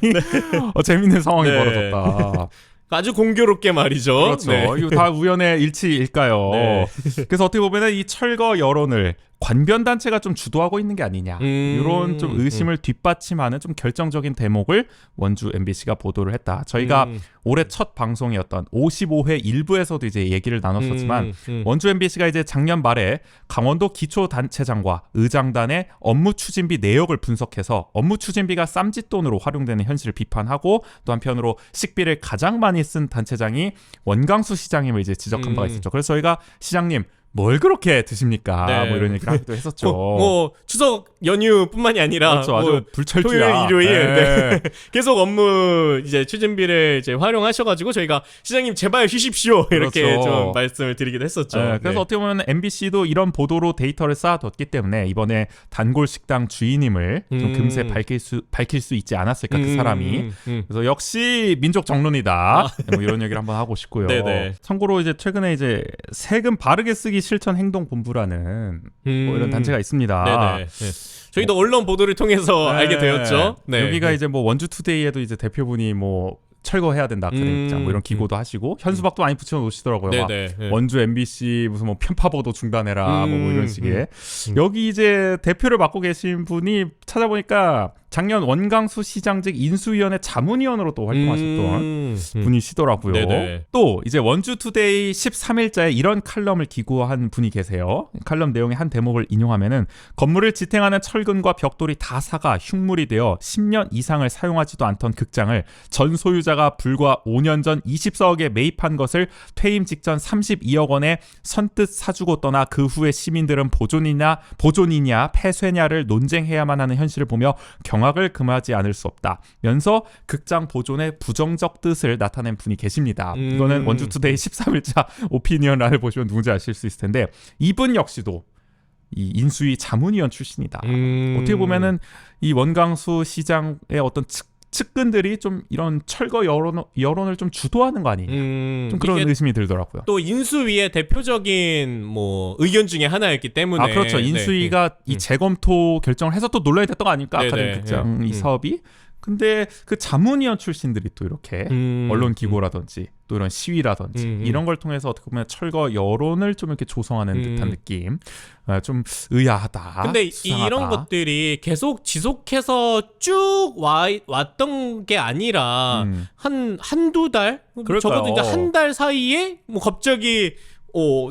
재밌는 상황이 벌어졌다. 아주 공교롭게 말이죠. 그렇죠. 이거 다 우연의 일치일까요? 그래서 어떻게 보면 이 철거 여론을 관변단체가 좀 주도하고 있는 게 아니냐 이런 좀 의심을 뒷받침하는 좀 결정적인 대목을 원주 MBC가 보도를 했다. 저희가 올해 첫 방송이었던 55회 1부에서도 이제 얘기를 나눴었지만 원주 MBC가 이제 작년 말에 강원도 기초단체장과 의장단의 업무 추진비 내역을 분석해서 업무 추진비가 쌈짓돈으로 활용되는 현실을 비판하고 또 한편으로 식비를 가장 많이 쓴 단체장이 원강수 시장임을 이제 지적한 바가 있었죠. 그래서 저희가 시장님 뭘 그렇게 드십니까? 뭐 이런 얘기를 하기도 했었죠. 뭐 추석 연휴뿐만이 아니라 그렇죠. 아주 불철주야. 토요일, 일요일 계속 업무 이제 추진비를 이제 활용하셔가지고 저희가 시장님 제발 쉬십시오 이렇게 그렇죠. 좀 말씀을 드리기도 했었죠. 그래서 어떻게 보면 MBC도 이런 보도로 데이터를 쌓아뒀기 때문에 이번에 단골 식당 주인임을 좀 금세 밝힐 수 있지 않았을까 그 사람이. 그래서 역시 민족 정론이다. 뭐 이런 얘기를 한번 하고 싶고요. 참고로 이제 최근에 이제 세금 바르게 쓰기 실천 행동 본부라는 뭐 이런 단체가 있습니다. 저희도 언론 보도를 통해서 알게 되었죠. 여기가 이제 뭐 원주 투데이에도 이제 대표분이 뭐 철거해야 된다. 극장 뭐 이런 기고도 하시고 현수막도 많이 붙여놓으시더라고요. 막 네네. 원주 MBC 무슨 뭐 편파보도 중단해라 뭐 이런 식의 여기 이제 대표를 맡고 계신 분이 찾아보니까 작년 원광수 시장직 인수위원회 자문위원으로 또 활동하셨던 분이시더라고요. 네네. 또 이제 원주투데이 13일자에 이런 칼럼을 기고한 분이 계세요. 칼럼 내용의 한 대목을 인용하면은 건물을 지탱하는 철근과 벽돌이 다 사가 흉물이 되어 10년 이상을 사용하지도 않던 극장을 전 소유자가 불과 5년 전 24억에 매입한 것을 퇴임 직전 32억 원에 선뜻 사주고 떠나 그 후에 시민들은 보존이냐 폐쇄냐를 논쟁해야만 하는 현실을 보며 경악을 금하지 않을 수 없다. 면서 극장 보존의 부정적 뜻을 나타낸 분이 계십니다. 이거는 원주투데이 13일자 오피니언란을 보시면 누군지 아실 수 있을 텐데 이분 역시도 이 인수위 자문위원 출신이다. 어떻게 보면은 이 원광수 시장의 어떤 측근들이 좀 이런 철거 여론을 좀 주도하는 거 아니냐. 좀 그런 의심이 들더라고요. 또 인수위의 대표적인 뭐 의견 중에 하나였기 때문에. 아 그렇죠. 인수위가 이 재검토 결정을 해서 또 논란이 됐던 거 아닙니까? 아카데미 극장 이 사업이. 근데 그 자문위원 출신들이 또 이렇게 언론 기고라든지 또 이런 시위라든지 이런 걸 통해서 어떻게 보면 철거 여론을 좀 이렇게 조성하는 듯한 느낌. 좀 의아하다. 근데 수상하다. 이런 것들이 계속 지속해서 쭉 왔던 게 아니라 한두 달? 그럴까요? 적어도 이제 한 달 사이에 뭐 갑자기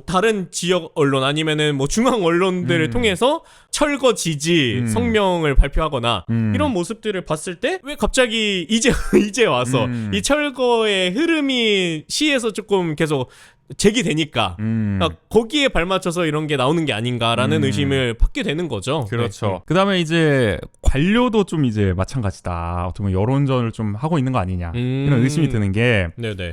다른 지역 언론 아니면은 뭐 중앙 언론들을 통해서 철거 지지 성명을 발표하거나 이런 모습들을 봤을 때 왜 갑자기 이제 와서 이 철거의 흐름이 시에서 조금 계속 제기되니까 그러니까 거기에 발맞춰서 이런 게 나오는 게 아닌가라는 의심을 받게 되는 거죠. 그렇죠. 네. 그다음에 이제 관료도 좀 이제 마찬가지다. 어떻게 보면 여론전을 좀 하고 있는 거 아니냐 이런 의심이 드는 게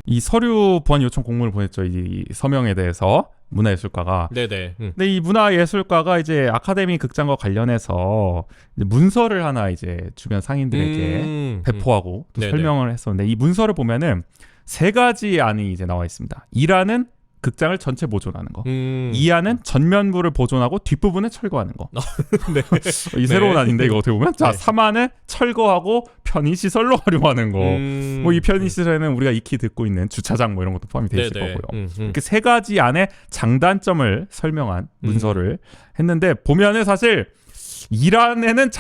이 서류 보완 요청 공문을 보냈죠. 이 서명에 대해서 문화예술가가. 네네. 근데 이 문화예술가가 이제 아카데미 극장과 관련해서 이제 문서를 하나 이제 주변 상인들에게 배포하고 또 설명을 했었는데 이 문서를 보면은 3가지 안이 이제 나와 있습니다. 1안은 극장을 전체 보존하는 거. 2안은 전면부를 보존하고 뒷부분을 철거하는 거. 네. 이 새로운 안인데 이거 어떻게 보면 자 3안은 철거하고 편의시설로 활용하는 거. 뭐 이 편의시설에는 우리가 익히 듣고 있는 주차장 뭐 이런 것도 포함이 돼 있을 거고요. 이렇게 3가지 안에 장단점을 설명한 문서를 했는데 보면은 사실 1안에는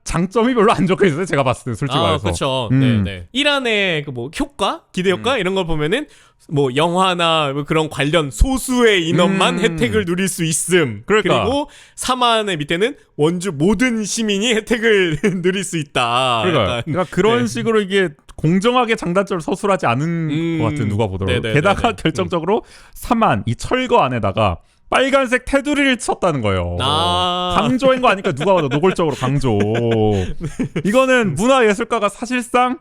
장점이 별로 안 적혀 있어요. 제가 봤을 때 솔직히 말해서. 그렇죠. 네네. 1안에 그 뭐 효과, 기대 효과 이런 걸 보면은 뭐 영화나 뭐 그런 관련 소수의 인원만 혜택을 누릴 수 있음. 그러니까. 그리고 3안의 밑에는 원주 모든 시민이 혜택을 누릴 수 있다. 그러니까 그런 식으로 이게 공정하게 장단점을 서술하지 않은 것 같은 누가 보더라고요. 네네네네. 게다가 결정적으로 3안 이 철거 안에다가 빨간색 테두리를 쳤다는 거예요. 강조인 거 아니까 누가 봐도 노골적으로 강조. 이거는 문화예술가가 사실상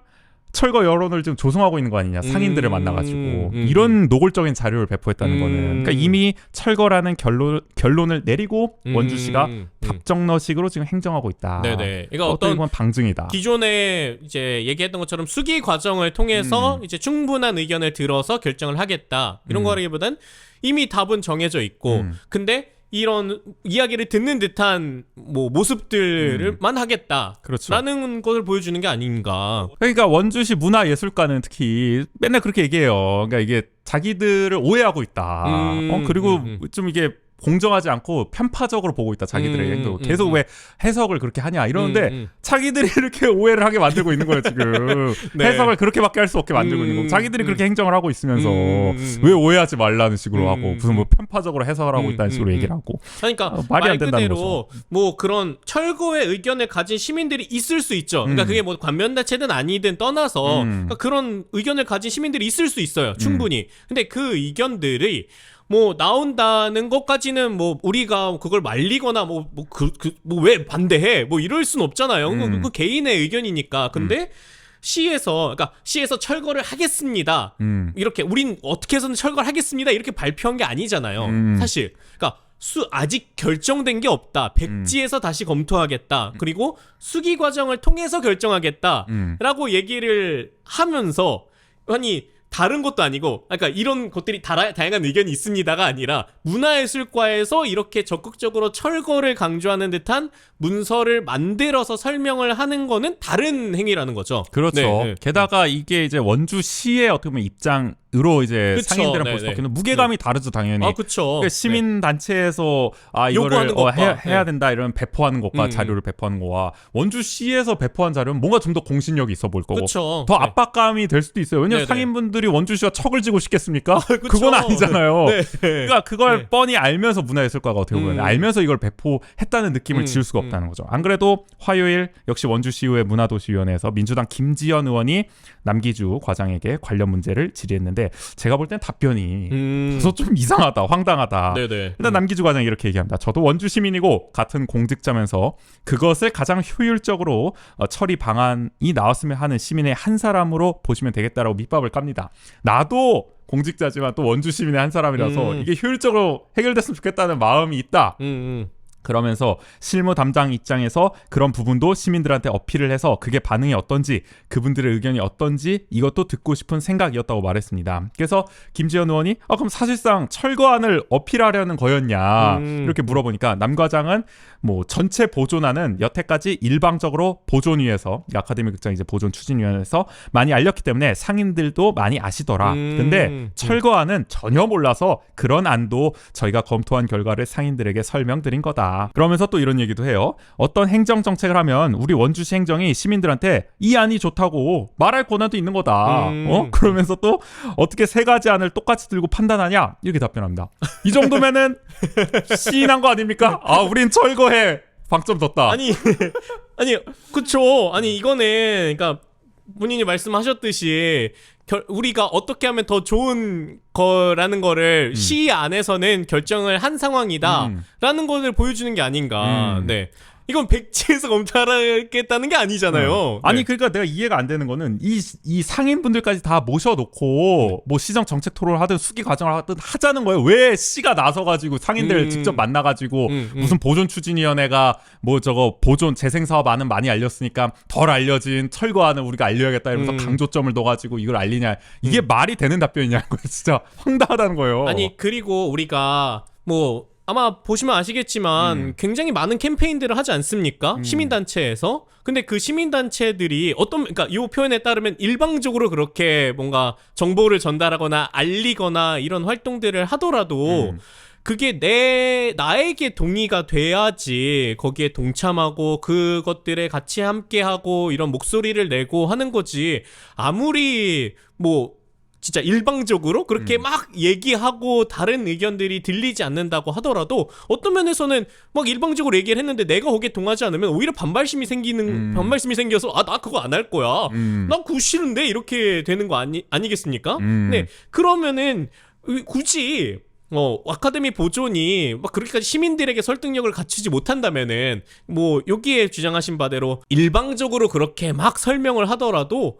철거 여론을 지금 조성하고 있는 거 아니냐. 상인들을 만나가지고 이런 노골적인 자료를 배포했다는 거는 그러니까 이미 철거라는 결론을 내리고 원주시가 답정너식으로 지금 행정하고 있다. 네네. 그러니까 어떤 건 방증이다. 기존에 이제 얘기했던 것처럼 수기 과정을 통해서 이제 충분한 의견을 들어서 결정을 하겠다. 이런 거라기보단 이미 답은 정해져 있고 근데 이런 이야기를 듣는 듯한 뭐 모습들만 하겠다. 그렇죠. 라는 것을 보여주는 게 아닌가. 그러니까 원주시 문화예술가는 특히 맨날 그렇게 얘기해요. 그러니까 이게 자기들을 오해하고 있다. 그리고 좀 이게 공정하지 않고 편파적으로 보고 있다. 자기들의 행동을. 계속 왜 해석을 그렇게 하냐 이러는데 자기들이 이렇게 오해를 하게 만들고 있는 거예요. 지금. 네. 해석을 그렇게밖에 할 수 없게 만들고 있는 거고 자기들이 그렇게 행정을 하고 있으면서 왜 오해하지 말라는 식으로 하고 무슨 뭐 편파적으로 해석을 하고 있다는 식으로 얘기를 하고 그러니까 말이 안 말 된다는 그대로 거죠. 뭐 그런 철거의 의견을 가진 시민들이 있을 수 있죠. 그러니까 그게 뭐 관면단체든 아니든 떠나서 그러니까 그런 의견을 가진 시민들이 있을 수 있어요. 충분히. 근데 그 의견들이 뭐 나온다는 것까지는 뭐 우리가 그걸 말리거나 뭐 왜 반대해 뭐 이럴 순 없잖아요. 그 개인의 의견이니까. 근데 시에서 철거를 하겠습니다. 이렇게 우린 어떻게 해서는 철거를 하겠습니다. 이렇게 발표한 게 아니잖아요. 사실. 그러니까 아직 결정된 게 없다. 백지에서 다시 검토하겠다. 그리고 수기 과정을 통해서 결정하겠다. 라고 얘기를 하면서 아니 다른 것도 아니고, 그러니까 이런 것들이 다양한 의견이 있습니다가 아니라 문화예술과에서 이렇게 적극적으로 철거를 강조하는 듯한 문서를 만들어서 설명을 하는 거는 다른 행위라는 거죠. 그렇죠. 네. 게다가 이게 이제 원주시의 어떻게 보면 입장으로 이제 그쵸. 상인들은 볼 네네. 수밖에 없는 무게감이 다르죠, 당연히. 아, 그쵸. 그러니까 시민 단체에서 이거를 요구하는 것과, 해야 된다 이런 배포하는 것과 자료를 배포하는 거와 원주시에서 배포한 자료는 뭔가 좀 더 공신력이 있어 보일 거고 그쵸. 더 네. 압박감이 될 수도 있어요. 왜냐면 네네. 상인분들이 원주시와 척을 지고 싶겠습니까? 그쵸. 그건 아니잖아요. 네. 그러니까 그걸 네. 뻔히 알면서 문화예술과가 어떻게 보면 알면서 이걸 배포했다는 느낌을 지울 수가 없다는 거죠. 안 그래도 화요일 역시 원주시의회 문화도시위원회에서 민주당 김지연 의원이 남기주 과장에게 관련 문제를 질의했는데 제가 볼 땐 답변이 그래서 좀 이상하다, 황당하다. 네네. 일단 남기주 과장이 이렇게 얘기합니다. 저도 원주 시민이고 같은 공직자면서 그것을 가장 효율적으로 처리 방안이 나왔으면 하는 시민의 한 사람으로 보시면 되겠다라고 밑밥을 깝니다. 나도 공직자지만 또 원주 시민의 한 사람이라서 이게 효율적으로 해결됐으면 좋겠다는 마음이 있다. 그러면서 실무 담당 입장에서 그런 부분도 시민들한테 어필을 해서 그게 반응이 어떤지 그분들의 의견이 어떤지 이것도 듣고 싶은 생각이었다고 말했습니다. 그래서 김지현 의원이 그럼 사실상 철거안을 어필하려는 거였냐 이렇게 물어보니까 남 과장은 뭐 전체 보존안은 여태까지 일방적으로 보존위에서 아카데미 극장 이제 보존 추진위원회에서 많이 알렸기 때문에 상인들도 많이 아시더라. 근데 철거안은 전혀 몰라서 그런 안도 저희가 검토한 결과를 상인들에게 설명드린 거다. 그러면서 또 이런 얘기도 해요. 어떤 행정 정책을 하면 우리 원주시 행정이 시민들한테 이 안이 좋다고 말할 권한도 있는 거다. 그러면서 또 어떻게 세 가지 안을 똑같이 들고 판단하냐? 이렇게 답변합니다. 이 정도면은 시인한 거 아닙니까? 우린 철거해. 방점 뒀다. 아니 그쵸. 아니 이거는 그러니까 본인이 말씀하셨듯이 우리가 어떻게 하면 더 좋은 거라는 거를 시 안에서는 결정을 한 상황이다라는 것을 보여주는 게 아닌가. 네. 이건 백지에서 검토하겠다는 게 아니잖아요. 아니 네. 그러니까 내가 이해가 안 되는 거는 이 상인분들까지 다 모셔놓고 뭐 시정 정책 토론을 하든 수기 과정을 하든 하자는 거예요. 왜 시가 나서가지고 상인들 직접 만나가지고 무슨 보존 추진위원회가 뭐 저거 보존 재생 사업 안은 많이 알렸으니까 덜 알려진 철거안을 우리가 알려야겠다 이러면서 강조점을 넣어가지고 이걸 알리냐 이게 말이 되는 답변이냐는 거예요. 진짜 황당하다는 거예요. 아니 그리고 우리가 뭐 아마 보시면 아시겠지만 굉장히 많은 캠페인들을 하지 않습니까? 시민단체에서. 근데 그 시민단체들이 그러니까 이 표현에 따르면 일방적으로 그렇게 뭔가 정보를 전달하거나 알리거나 이런 활동들을 하더라도 그게 나에게 동의가 돼야지 거기에 동참하고 그것들에 같이 함께하고 이런 목소리를 내고 하는 거지. 아무리 뭐 진짜 일방적으로 그렇게 막 얘기하고 다른 의견들이 들리지 않는다고 하더라도 어떤 면에서는 막 일방적으로 얘기를 했는데 내가 거기에 동하지 않으면 오히려 반발심이 생겨서 나 그거 안 할 거야. 난 그거 싫은데 이렇게 되는 거 아니겠습니까? 네. 그러면은 굳이 아카데미 보존이 막 그렇게까지 시민들에게 설득력을 갖추지 못한다면은 뭐 여기에 주장하신 바대로 일방적으로 그렇게 막 설명을 하더라도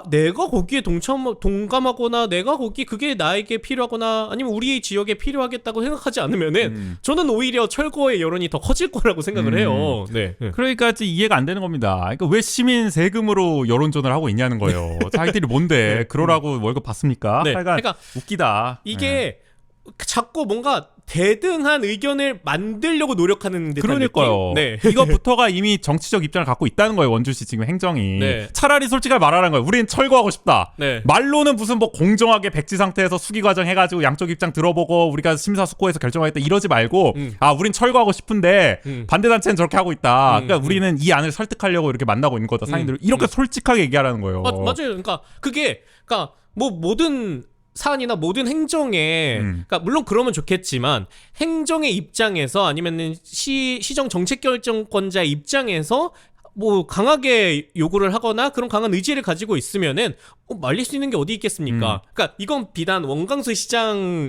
내가 거기에 동감하거나 내가 그게 나에게 필요하거나 아니면 우리 지역에 필요하겠다고 생각하지 않으면은 저는 오히려 철거의 여론이 더 커질 거라고 생각을 해요. 네. 그러니까 이해가 안 되는 겁니다. 그러니까 왜 시민 세금으로 여론전을 하고 있냐는 거예요. 자기들이 뭔데 그러라고 월급 받습니까? 네. 그러니까 웃기다. 이게 자꾸 뭔가 대등한 의견을 만들려고 노력하는 듯한 그러니까요. 느낌? 네. 이거부터가 이미 정치적 입장을 갖고 있다는 거예요. 원주시 지금 행정이. 네. 차라리 솔직하게 말하는 거예요. 우린 철거하고 싶다. 네. 말로는 무슨 뭐 공정하게 백지 상태에서 수기 과정 해가지고 양쪽 입장 들어보고 우리가 심사숙고해서 결정하겠다 이러지 말고 우린 철거하고 싶은데 반대 단체는 저렇게 하고 있다. 그러니까 우리는 이 안을 설득하려고 이렇게 만나고 있는 거다. 상인들 이렇게 솔직하게 얘기하라는 거예요. 맞아요. 그러니까 뭐 모든 사안이나 모든 행정에 그러니까 물론 그러면 좋겠지만 행정의 입장에서 아니면은 시정 정책 결정권자의 입장에서 뭐 강하게 요구를 하거나 그런 강한 의지를 가지고 있으면은 말릴 수 있는 게 어디 있겠습니까? 그러니까 이건 비단 원광수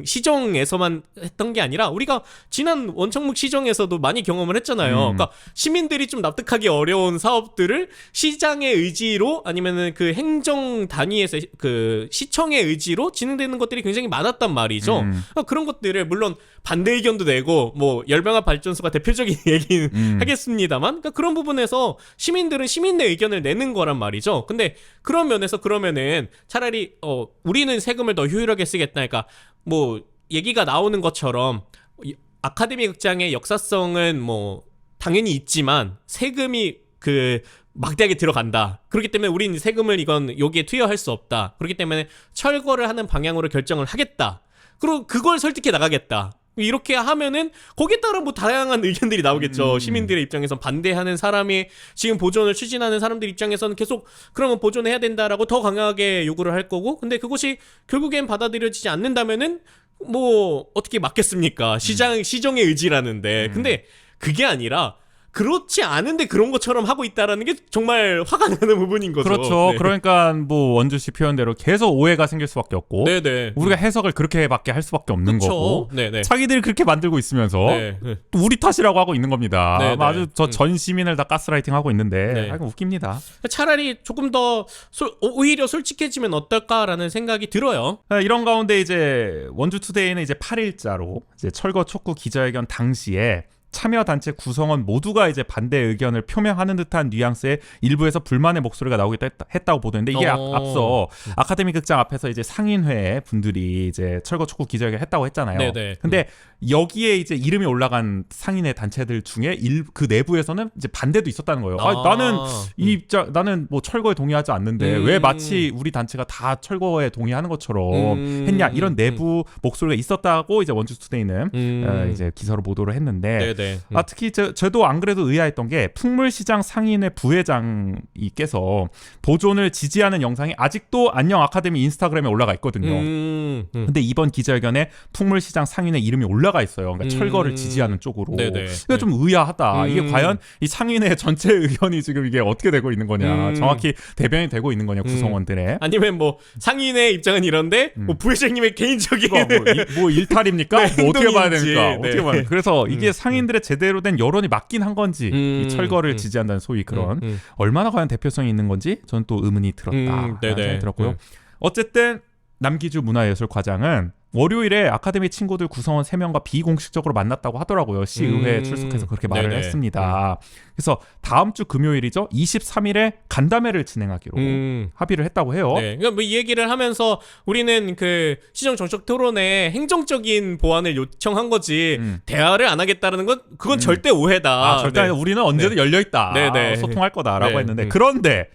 시정에서만 했던 게 아니라 우리가 지난 원청목 시정에서도 많이 경험을 했잖아요. 그러니까 시민들이 좀 납득하기 어려운 사업들을 시장의 의지로 아니면은 그 행정 단위에서 그 시청의 의지로 진행되는 것들이 굉장히 많았단 말이죠. 그러니까 그런 것들을 물론 반대 의견도 내고 뭐 열병합 발전소가 대표적인 얘기는 하겠습니다만 그러니까 그런 부분에서 시민들은 시민의 의견을 내는 거란 말이죠. 근데 그런 면에서 그러면은 차라리 우리는 세금을 더 효율하게 쓰겠다. 그러니까 뭐 얘기가 나오는 것처럼 아카데미 극장의 역사성은 뭐 당연히 있지만 세금이 그 막대하게 들어간다. 그렇기 때문에 우린 세금을 여기에 투여할 수 없다. 그렇기 때문에 철거를 하는 방향으로 결정을 하겠다. 그리고 그걸 설득해 나가겠다. 이렇게 하면은 거기에 따라 뭐 다양한 의견들이 나오겠죠. 시민들의 입장에선 반대하는 사람이 지금 보존을 추진하는 사람들 입장에서는 계속 그러면 보존해야 된다라고 더 강하게 요구를 할 거고, 근데 그것이 결국엔 받아들여지지 않는다면은 뭐 어떻게 막겠습니까? 시정의 의지라는데. 근데 그게 아니라 그렇지 않은데 그런 것처럼 하고 있다라는 게 정말 화가 나는 부분인 거죠. 그렇죠. 네. 그러니까 뭐 원주씨 표현대로 계속 오해가 생길 수밖에 없고 네네. 우리가 해석을 그렇게밖에 할 수밖에 없는 그쵸. 거고 네네. 자기들이 그렇게 만들고 있으면서 네. 또 우리 탓이라고 하고 있는 겁니다. 네네. 아주 저 전 시민을 다 가스라이팅 하고 있는데 네. 아이고 웃깁니다. 차라리 조금 더 오히려 솔직해지면 어떨까라는 생각이 들어요. 이런 가운데 이제 원주투데이는 이제 8일자로 이제 철거 촉구 기자회견 당시에 참여단체 구성원 모두가 이제 반대 의견을 표명하는 듯한 뉘앙스의 일부에서 불만의 목소리가 나오기도 했다고 보도했는데 이게 앞서 아카데미 극장 앞에서 이제 상인회 분들이 이제 철거 촉구 기자회견 했다고 했잖아요. 네네. 근데 여기에 이제 이름이 올라간 상인회 단체들 중에 그 내부에서는 이제 반대도 있었다는 거예요. 나는 뭐 철거에 동의하지 않는데 왜 마치 우리 단체가 다 철거에 동의하는 것처럼 했냐 이런 내부 목소리가 있었다고 이제 원주투데이는 이제 기사로 보도를 했는데. 네네. 특히 저도 안 그래도 의아했던 게 풍물시장 상인회 부회장이께서 보존을 지지하는 영상이 아직도 안녕 아카데미 인스타그램에 올라가 있거든요. 근데 이번 기자회견에 풍물시장 상인회 이름이 올라가 있어요. 그러니까 철거를 지지하는 쪽으로. 네네. 이게 좀 의아하다. 이게 과연 이 상인회 전체 의견이 지금 이게 어떻게 되고 있는 거냐, 정확히 대변이 되고 있는 거냐 구성원들의. 아니면 뭐 상인의 입장은 이런데 뭐 부회장님의 개인적인 뭐 일탈입니까? 네, 뭐 어떻게 봐야 행동인지. 됩니까? 네. 어떻게 봐야 됩니까? 그래서 이게 상인들의 제대로 된 여론이 맞긴 한 건지 이 철거를 지지한다는 소위 그런 얼마나 과연 대표성이 있는 건지 저는 또 의문이 들었다. 네네. 들었고요. 어쨌든 남기주 문화예술과장은 월요일에 아카데미 친구들 구성원 3명과 비공식적으로 만났다고 하더라고요. 시의회에 출석해서 그렇게 말을 네네. 했습니다. 그래서 다음 주 금요일이죠. 23일에 간담회를 진행하기로 합의를 했다고 해요. 네. 그러니까 뭐 이 얘기를 하면서 우리는 그 시정 정책 토론에 행정적인 보완을 요청한 거지 대화를 안 하겠다는 건 그건 절대 오해다. 절대 네. 우리는 언제든 열려 있다. 네네. 소통할 거다라고 네. 했는데 그런데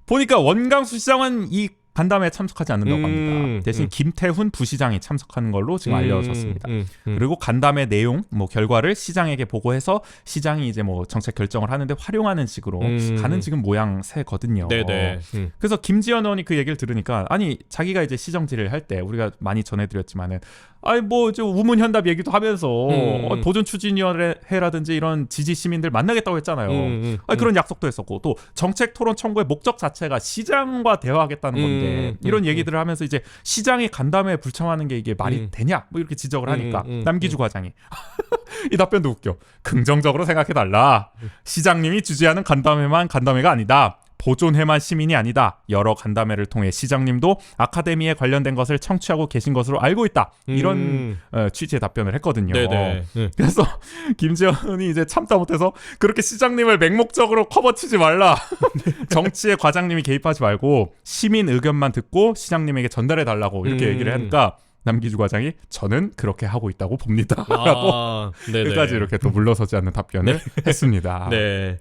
보니까 원광수 시장은 이 간담회에 참석하지 않는다고 합니다. 대신 김태훈 부시장이 참석하는 걸로 지금 알려졌습니다. 그리고 간담회 내용, 뭐 결과를 시장에게 보고해서 시장이 이제 뭐 정책 결정을 하는데 활용하는 식으로 가는 지금 모양새거든요. 네네. 그래서 김지현 의원이 그 얘기를 들으니까 아니 자기가 이제 시정 질의를 할 때 우리가 많이 전해드렸지만은 뭐 우문현답 얘기도 하면서 보존 추진위원회라든지 이런 지지 시민들 만나겠다고 했잖아요. 그런 약속도 했었고 또 정책 토론 청구의 목적 자체가 시장과 대화하겠다는 건데 이런 얘기들을 하면서 이제 시장이 간담회에 불참하는 게 이게 말이 되냐 뭐 이렇게 지적을 하니까 남기주 과장이 이 답변도 웃겨. 긍정적으로 생각해달라. 시장님이 주재하는 간담회만 간담회가 아니다. 보존회만 시민이 아니다. 여러 간담회를 통해 시장님도 아카데미에 관련된 것을 청취하고 계신 것으로 알고 있다. 이런 취지의 답변을 했거든요. 네네. 그래서 김지현이 이제 참다 못해서 그렇게 시장님을 맹목적으로 커버치지 말라. 정치에 과장님이 개입하지 말고 시민 의견만 듣고 시장님에게 전달해 달라고 이렇게 얘기를 하니까 남기주 과장이 저는 그렇게 하고 있다고 봅니다. 라고 끝까지 이렇게 또 물러서지 않는 답변을 했습니다. 네.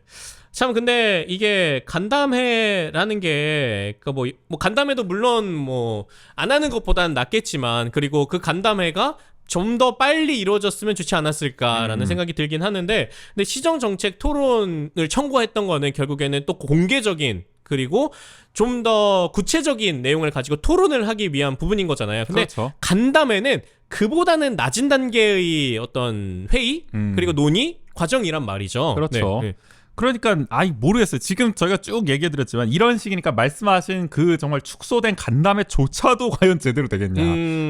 참 근데 이게 간담회라는 게 그 뭐 간담회도 물론 뭐 안 하는 것보다는 낫겠지만 그리고 그 간담회가 좀 더 빨리 이루어졌으면 좋지 않았을까라는 생각이 들긴 하는데 근데 시정 정책 토론을 청구했던 거는 결국에는 또 공개적인 그리고 좀 더 구체적인 내용을 가지고 토론을 하기 위한 부분인 거잖아요. 근데 그렇죠. 간담회는 그보다는 낮은 단계의 어떤 회의 그리고 논의 과정이란 말이죠. 그렇죠. 네. 그러니까 모르겠어요. 지금 저희가 쭉 얘기해드렸지만 이런 식이니까 말씀하신 그 정말 축소된 간담회조차도 과연 제대로 되겠냐.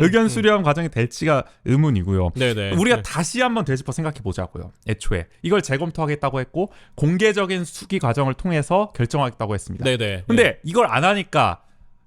의견 수렴 과정이 될지가 의문이고요. 네네. 우리가 다시 한번 되짚어 생각해 보자고요. 애초에 이걸 재검토하겠다고 했고 공개적인 수기 과정을 통해서 결정하겠다고 했습니다. 네네. 근데 이걸 안 하니까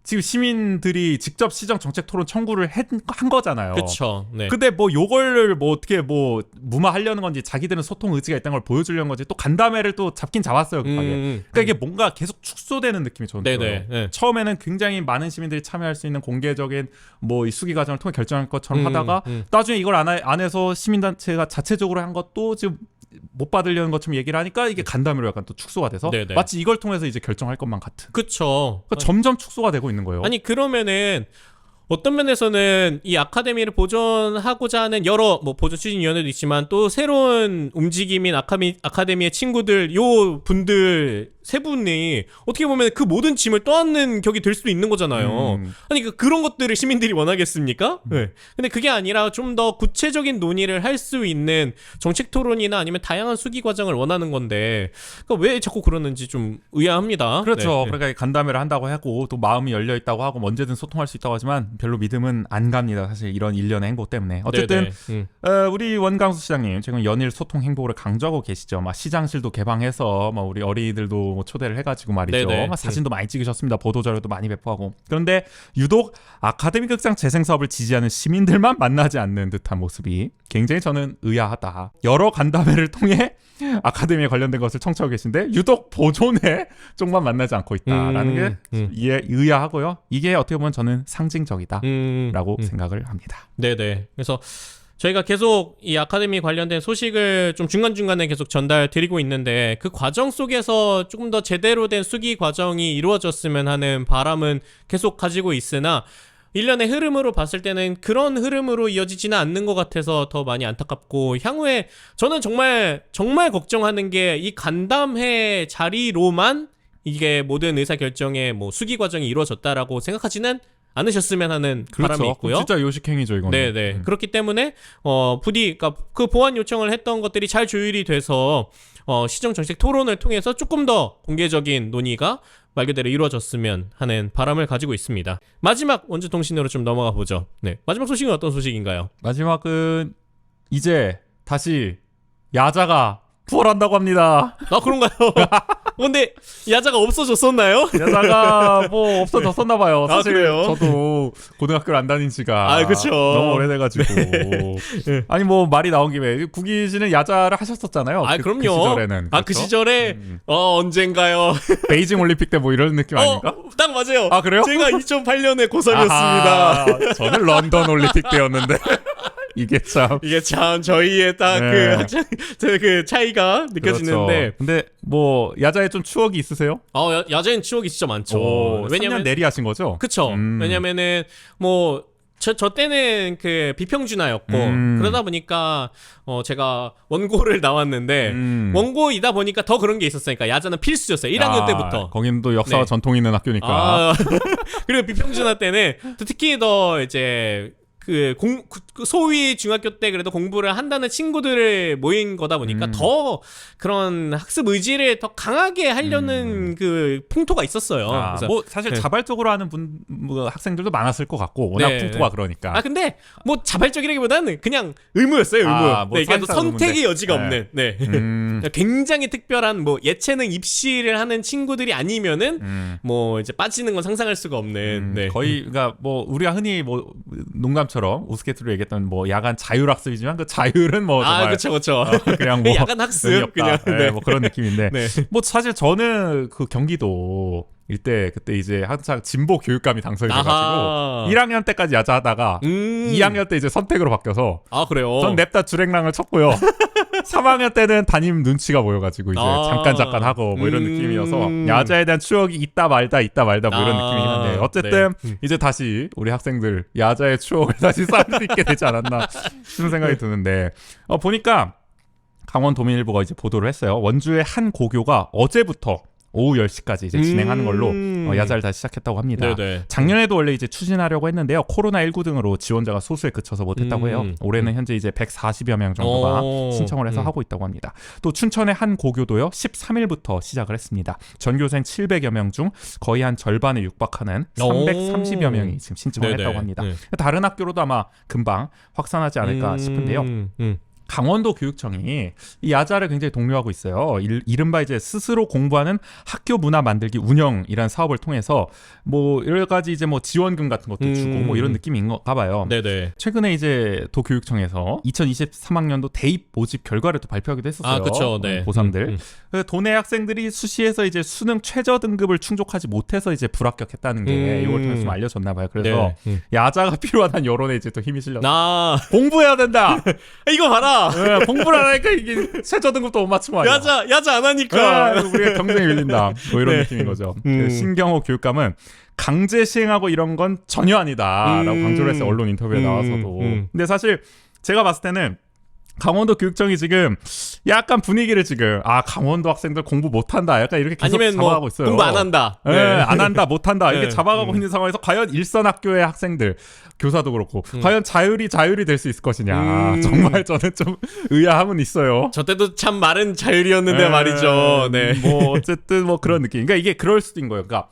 지금 시민들이 직접 시정 정책 토론 청구를 한 거잖아요. 그렇죠. 네. 근데 뭐 요걸 뭐 어떻게 뭐 무마하려는 건지 자기들은 소통 의지가 있다는 걸 보여주려는 건지 또 간담회를 또 잡긴 잡았어요. 급하게. 그러니까 이게 뭔가 계속 축소되는 느낌이 저는 들어요. 네. 처음에는 굉장히 많은 시민들이 참여할 수 있는 공개적인 뭐 이 수기 과정을 통해 결정할 것처럼 하다가 나중에 이걸 안 해서 시민단체가 자체적으로 한 것도 지금 못 받으려는 것처럼 얘기를 하니까 이게 간담회로 약간 또 축소가 돼서 네네. 마치 이걸 통해서 이제 결정할 것만 같은. 그쵸. 그러니까 점점 축소가 되고 있는 거예요. 아니 그러면은 어떤 면에서는 이 아카데미를 보존하고자 하는 여러 뭐 보존 추진위원회도 있지만 또 새로운 움직임인 아카데미의 친구들 요 분들 세 분이 어떻게 보면 그 모든 짐을 떠안는 격이 될 수도 있는 거잖아요. 아니 그런 것들을 시민들이 원하겠습니까? 네. 근데 그게 아니라 좀 더 구체적인 논의를 할 수 있는 정책 토론이나 아니면 다양한 수기 과정을 원하는 건데 그러니까 왜 자꾸 그러는지 좀 의아합니다. 그렇죠. 네. 그러니까 간담회를 한다고 하고 또 마음이 열려 있다고 하고 언제든 소통할 수 있다고 하지만 별로 믿음은 안 갑니다. 사실 이런 일련의 행보 때문에. 어쨌든 우리 원강수 시장님 지금 연일 소통 행보를 강조하고 계시죠. 막 시장실도 개방해서 막 우리 어린이들도 뭐 초대를 해가지고 말이죠. 막 사진도 많이 찍으셨습니다. 보도자료도 많이 배포하고. 그런데 유독 아카데미 극장 재생 사업을 지지하는 시민들만 만나지 않는 듯한 모습이 굉장히 저는 의아하다. 여러 간담회를 통해 아카데미에 관련된 것을 청취하고 계신데 유독 보존의 쪽만 만나지 않고 있다라는 게 의아하고요. 이게 어떻게 보면 저는 상징적이다라고 생각을 합니다. 네네. 그래서 저희가 계속 이 아카데미 관련된 소식을 좀 중간중간에 계속 전달 드리고 있는데 그 과정 속에서 조금 더 제대로 된 수기 과정이 이루어졌으면 하는 바람은 계속 가지고 있으나 일련의 흐름으로 봤을 때는 그런 흐름으로 이어지지는 않는 것 같아서 더 많이 안타깝고 향후에 저는 정말 걱정하는 게 이 간담회 자리로만 이게 모든 의사결정의 뭐 수기 과정이 이루어졌다라고 생각하지는 않으셨으면 하는 바람이 있고요. 진짜 요식행위죠 이거는. 네네. 그렇기 때문에 부디 그러니까 그 보완 요청을 했던 것들이 잘 조율이 돼서 시정 정책 토론을 통해서 조금 더 공개적인 논의가 말 그대로 이루어졌으면 하는 바람을 가지고 있습니다. 마지막 원주통신으로 좀 넘어가 보죠. 네. 마지막 소식은 어떤 소식인가요? 마지막은 이제 다시 야자가 부활한다고 합니다. 아 그런가요? 근데 야자가 없어졌었나요? 야자가 뭐 없어졌었나 봐요. 사실 그래요? 저도 고등학교를 안 다닌 지가 그쵸. 너무 오래돼가지고 아니 뭐 말이 나온 김에 구기 씨는 야자를 하셨었잖아요. 그럼요. 그 시절에는 그 시절에 언젠가요? 베이징 올림픽 때 뭐 이런 느낌 아닙니까? 딱 맞아요. 그래요? 제가 2008년에 고3이었습니다. 저는 런던 올림픽 때였는데 이게 참 저희의 딱 그 학창 그 차이가 느껴지는데. 그렇죠. 근데 뭐 야자에 좀 추억이 있으세요? 야자엔 추억이 진짜 많죠. 왜냐면 3년 내리하신 거죠? 그쵸. 왜냐면은 뭐 저 때는 그 비평준화였고 그러다 보니까 제가 원고를 나왔는데 원고이다 보니까 더 그런 게 있었으니까 야자는 필수였어요. 1학년 때부터. 거기는 또 역사와 전통 있는 학교니까. 그리고 비평준화 때는 또 특히 더 이제 그 소위 중학교 때 그래도 공부를 한다는 친구들을 모인 거다 보니까 더 그런 학습 의지를 더 강하게 하려는 그 풍토가 있었어요. 그래서 뭐 사실 자발적으로 하는 뭐 학생들도 많았을 것 같고 워낙 풍토가 그러니까. 근데 뭐 자발적이라기보다는 그냥 의무였어요. 의무. 뭐 그러니까 선택의 여지가 없는. 굉장히 특별한 뭐 예체능 입시를 하는 친구들이 아니면은 뭐 이제 빠지는 건 상상할 수가 없는. 거의 그러니까 뭐 우리가 흔히 뭐 농담처럼 우스갯소리로 얘기했던 뭐 야간 자율학습이지만 그 자율은 뭐 정말 그쵸. 그냥 뭐 야간 학습 그냥 뭐 그런 느낌인데 뭐 사실 저는 그 경기도 그때 이제 항상 진보 교육감이 당선이 돼가지고 1학년 때까지 야자하다가 2학년 때 이제 선택으로 바뀌어서 그래요? 전 냅다 주랭랑을 쳤고요. 3학년 때는 담임 눈치가 보여가지고 이제 잠깐 하고 뭐 이런 느낌이어서 야자에 대한 추억이 있다 말다 뭐 이런 느낌이긴 한데 어쨌든 이제 다시 우리 학생들 야자의 추억을 다시 쌓을 수 있게 되지 않았나 싶은 생각이 드는데 보니까 강원도민일보가 이제 보도를 했어요. 원주의 한 고교가 어제부터 오후 10시까지 이제 진행하는 걸로 야자를 다시 시작했다고 합니다. 작년에도 원래 이제 추진하려고 했는데요. 코로나19 등으로 지원자가 소수에 그쳐서 못했다고 해요. 올해는 현재 이제 140여 명 정도가 신청을 해서 하고 있다고 합니다. 또 춘천의 한 고교도요. 13일부터 시작을 했습니다. 전교생 700여 명 중 거의 한 절반에 육박하는 330여 명이 지금 신청을 했다고 합니다. 다른 학교로도 아마 금방 확산하지 않을까 싶은데요. 강원도 교육청이 이 야자를 굉장히 독려하고 있어요. 이른바 이제 스스로 공부하는 학교 문화 만들기 운영이라는 사업을 통해서 뭐 여러 가지 이제 뭐 지원금 같은 것도 주고 뭐 이런 느낌인가 봐요. 네네. 최근에 이제 도교육청에서 2023학년도 대입 모집 결과를 또 발표하기도 했었어요. 아, 그렇죠. 네. 보상들. 그래서 도내 학생들이 수시에서 이제 수능 최저 등급을 충족하지 못해서 이제 불합격했다는 게 이걸 통해서 좀 알려졌나 봐요. 그래서 야자가 필요하다는 여론에 이제 또 힘이 실렸다. 공부해야 된다. 이거 봐라. 네, 공부를 안 하니까 이게 최저 등급도 못 맞추면 아니야. 야자 안 하니까. 우리가 경쟁이 밀린다. 뭐 이런 느낌인 거죠. 신경호 교육감은 강제 시행하고 이런 건 전혀 아니다라고 강조를 했어요. 언론 인터뷰에 나와서도. 근데 사실 제가 봤을 때는 강원도 교육청이 지금 약간 분위기를 지금 강원도 학생들 공부 못한다 약간 이렇게 계속 아니면 잡아가고 뭐 있어요. 공부 안 한다. 네, 안 한다 못한다 이렇게 네. 잡아가고 있는 상황에서 과연 일선 학교의 학생들 교사도 그렇고 과연 자율이 될 수 있을 것이냐 정말 저는 좀 의아함은 있어요. 저 때도 참 말은 자율이었는데 말이죠. 네. 뭐 어쨌든 뭐 그런 느낌. 그러니까 이게 그럴 수도 있는 거예요. 그러니까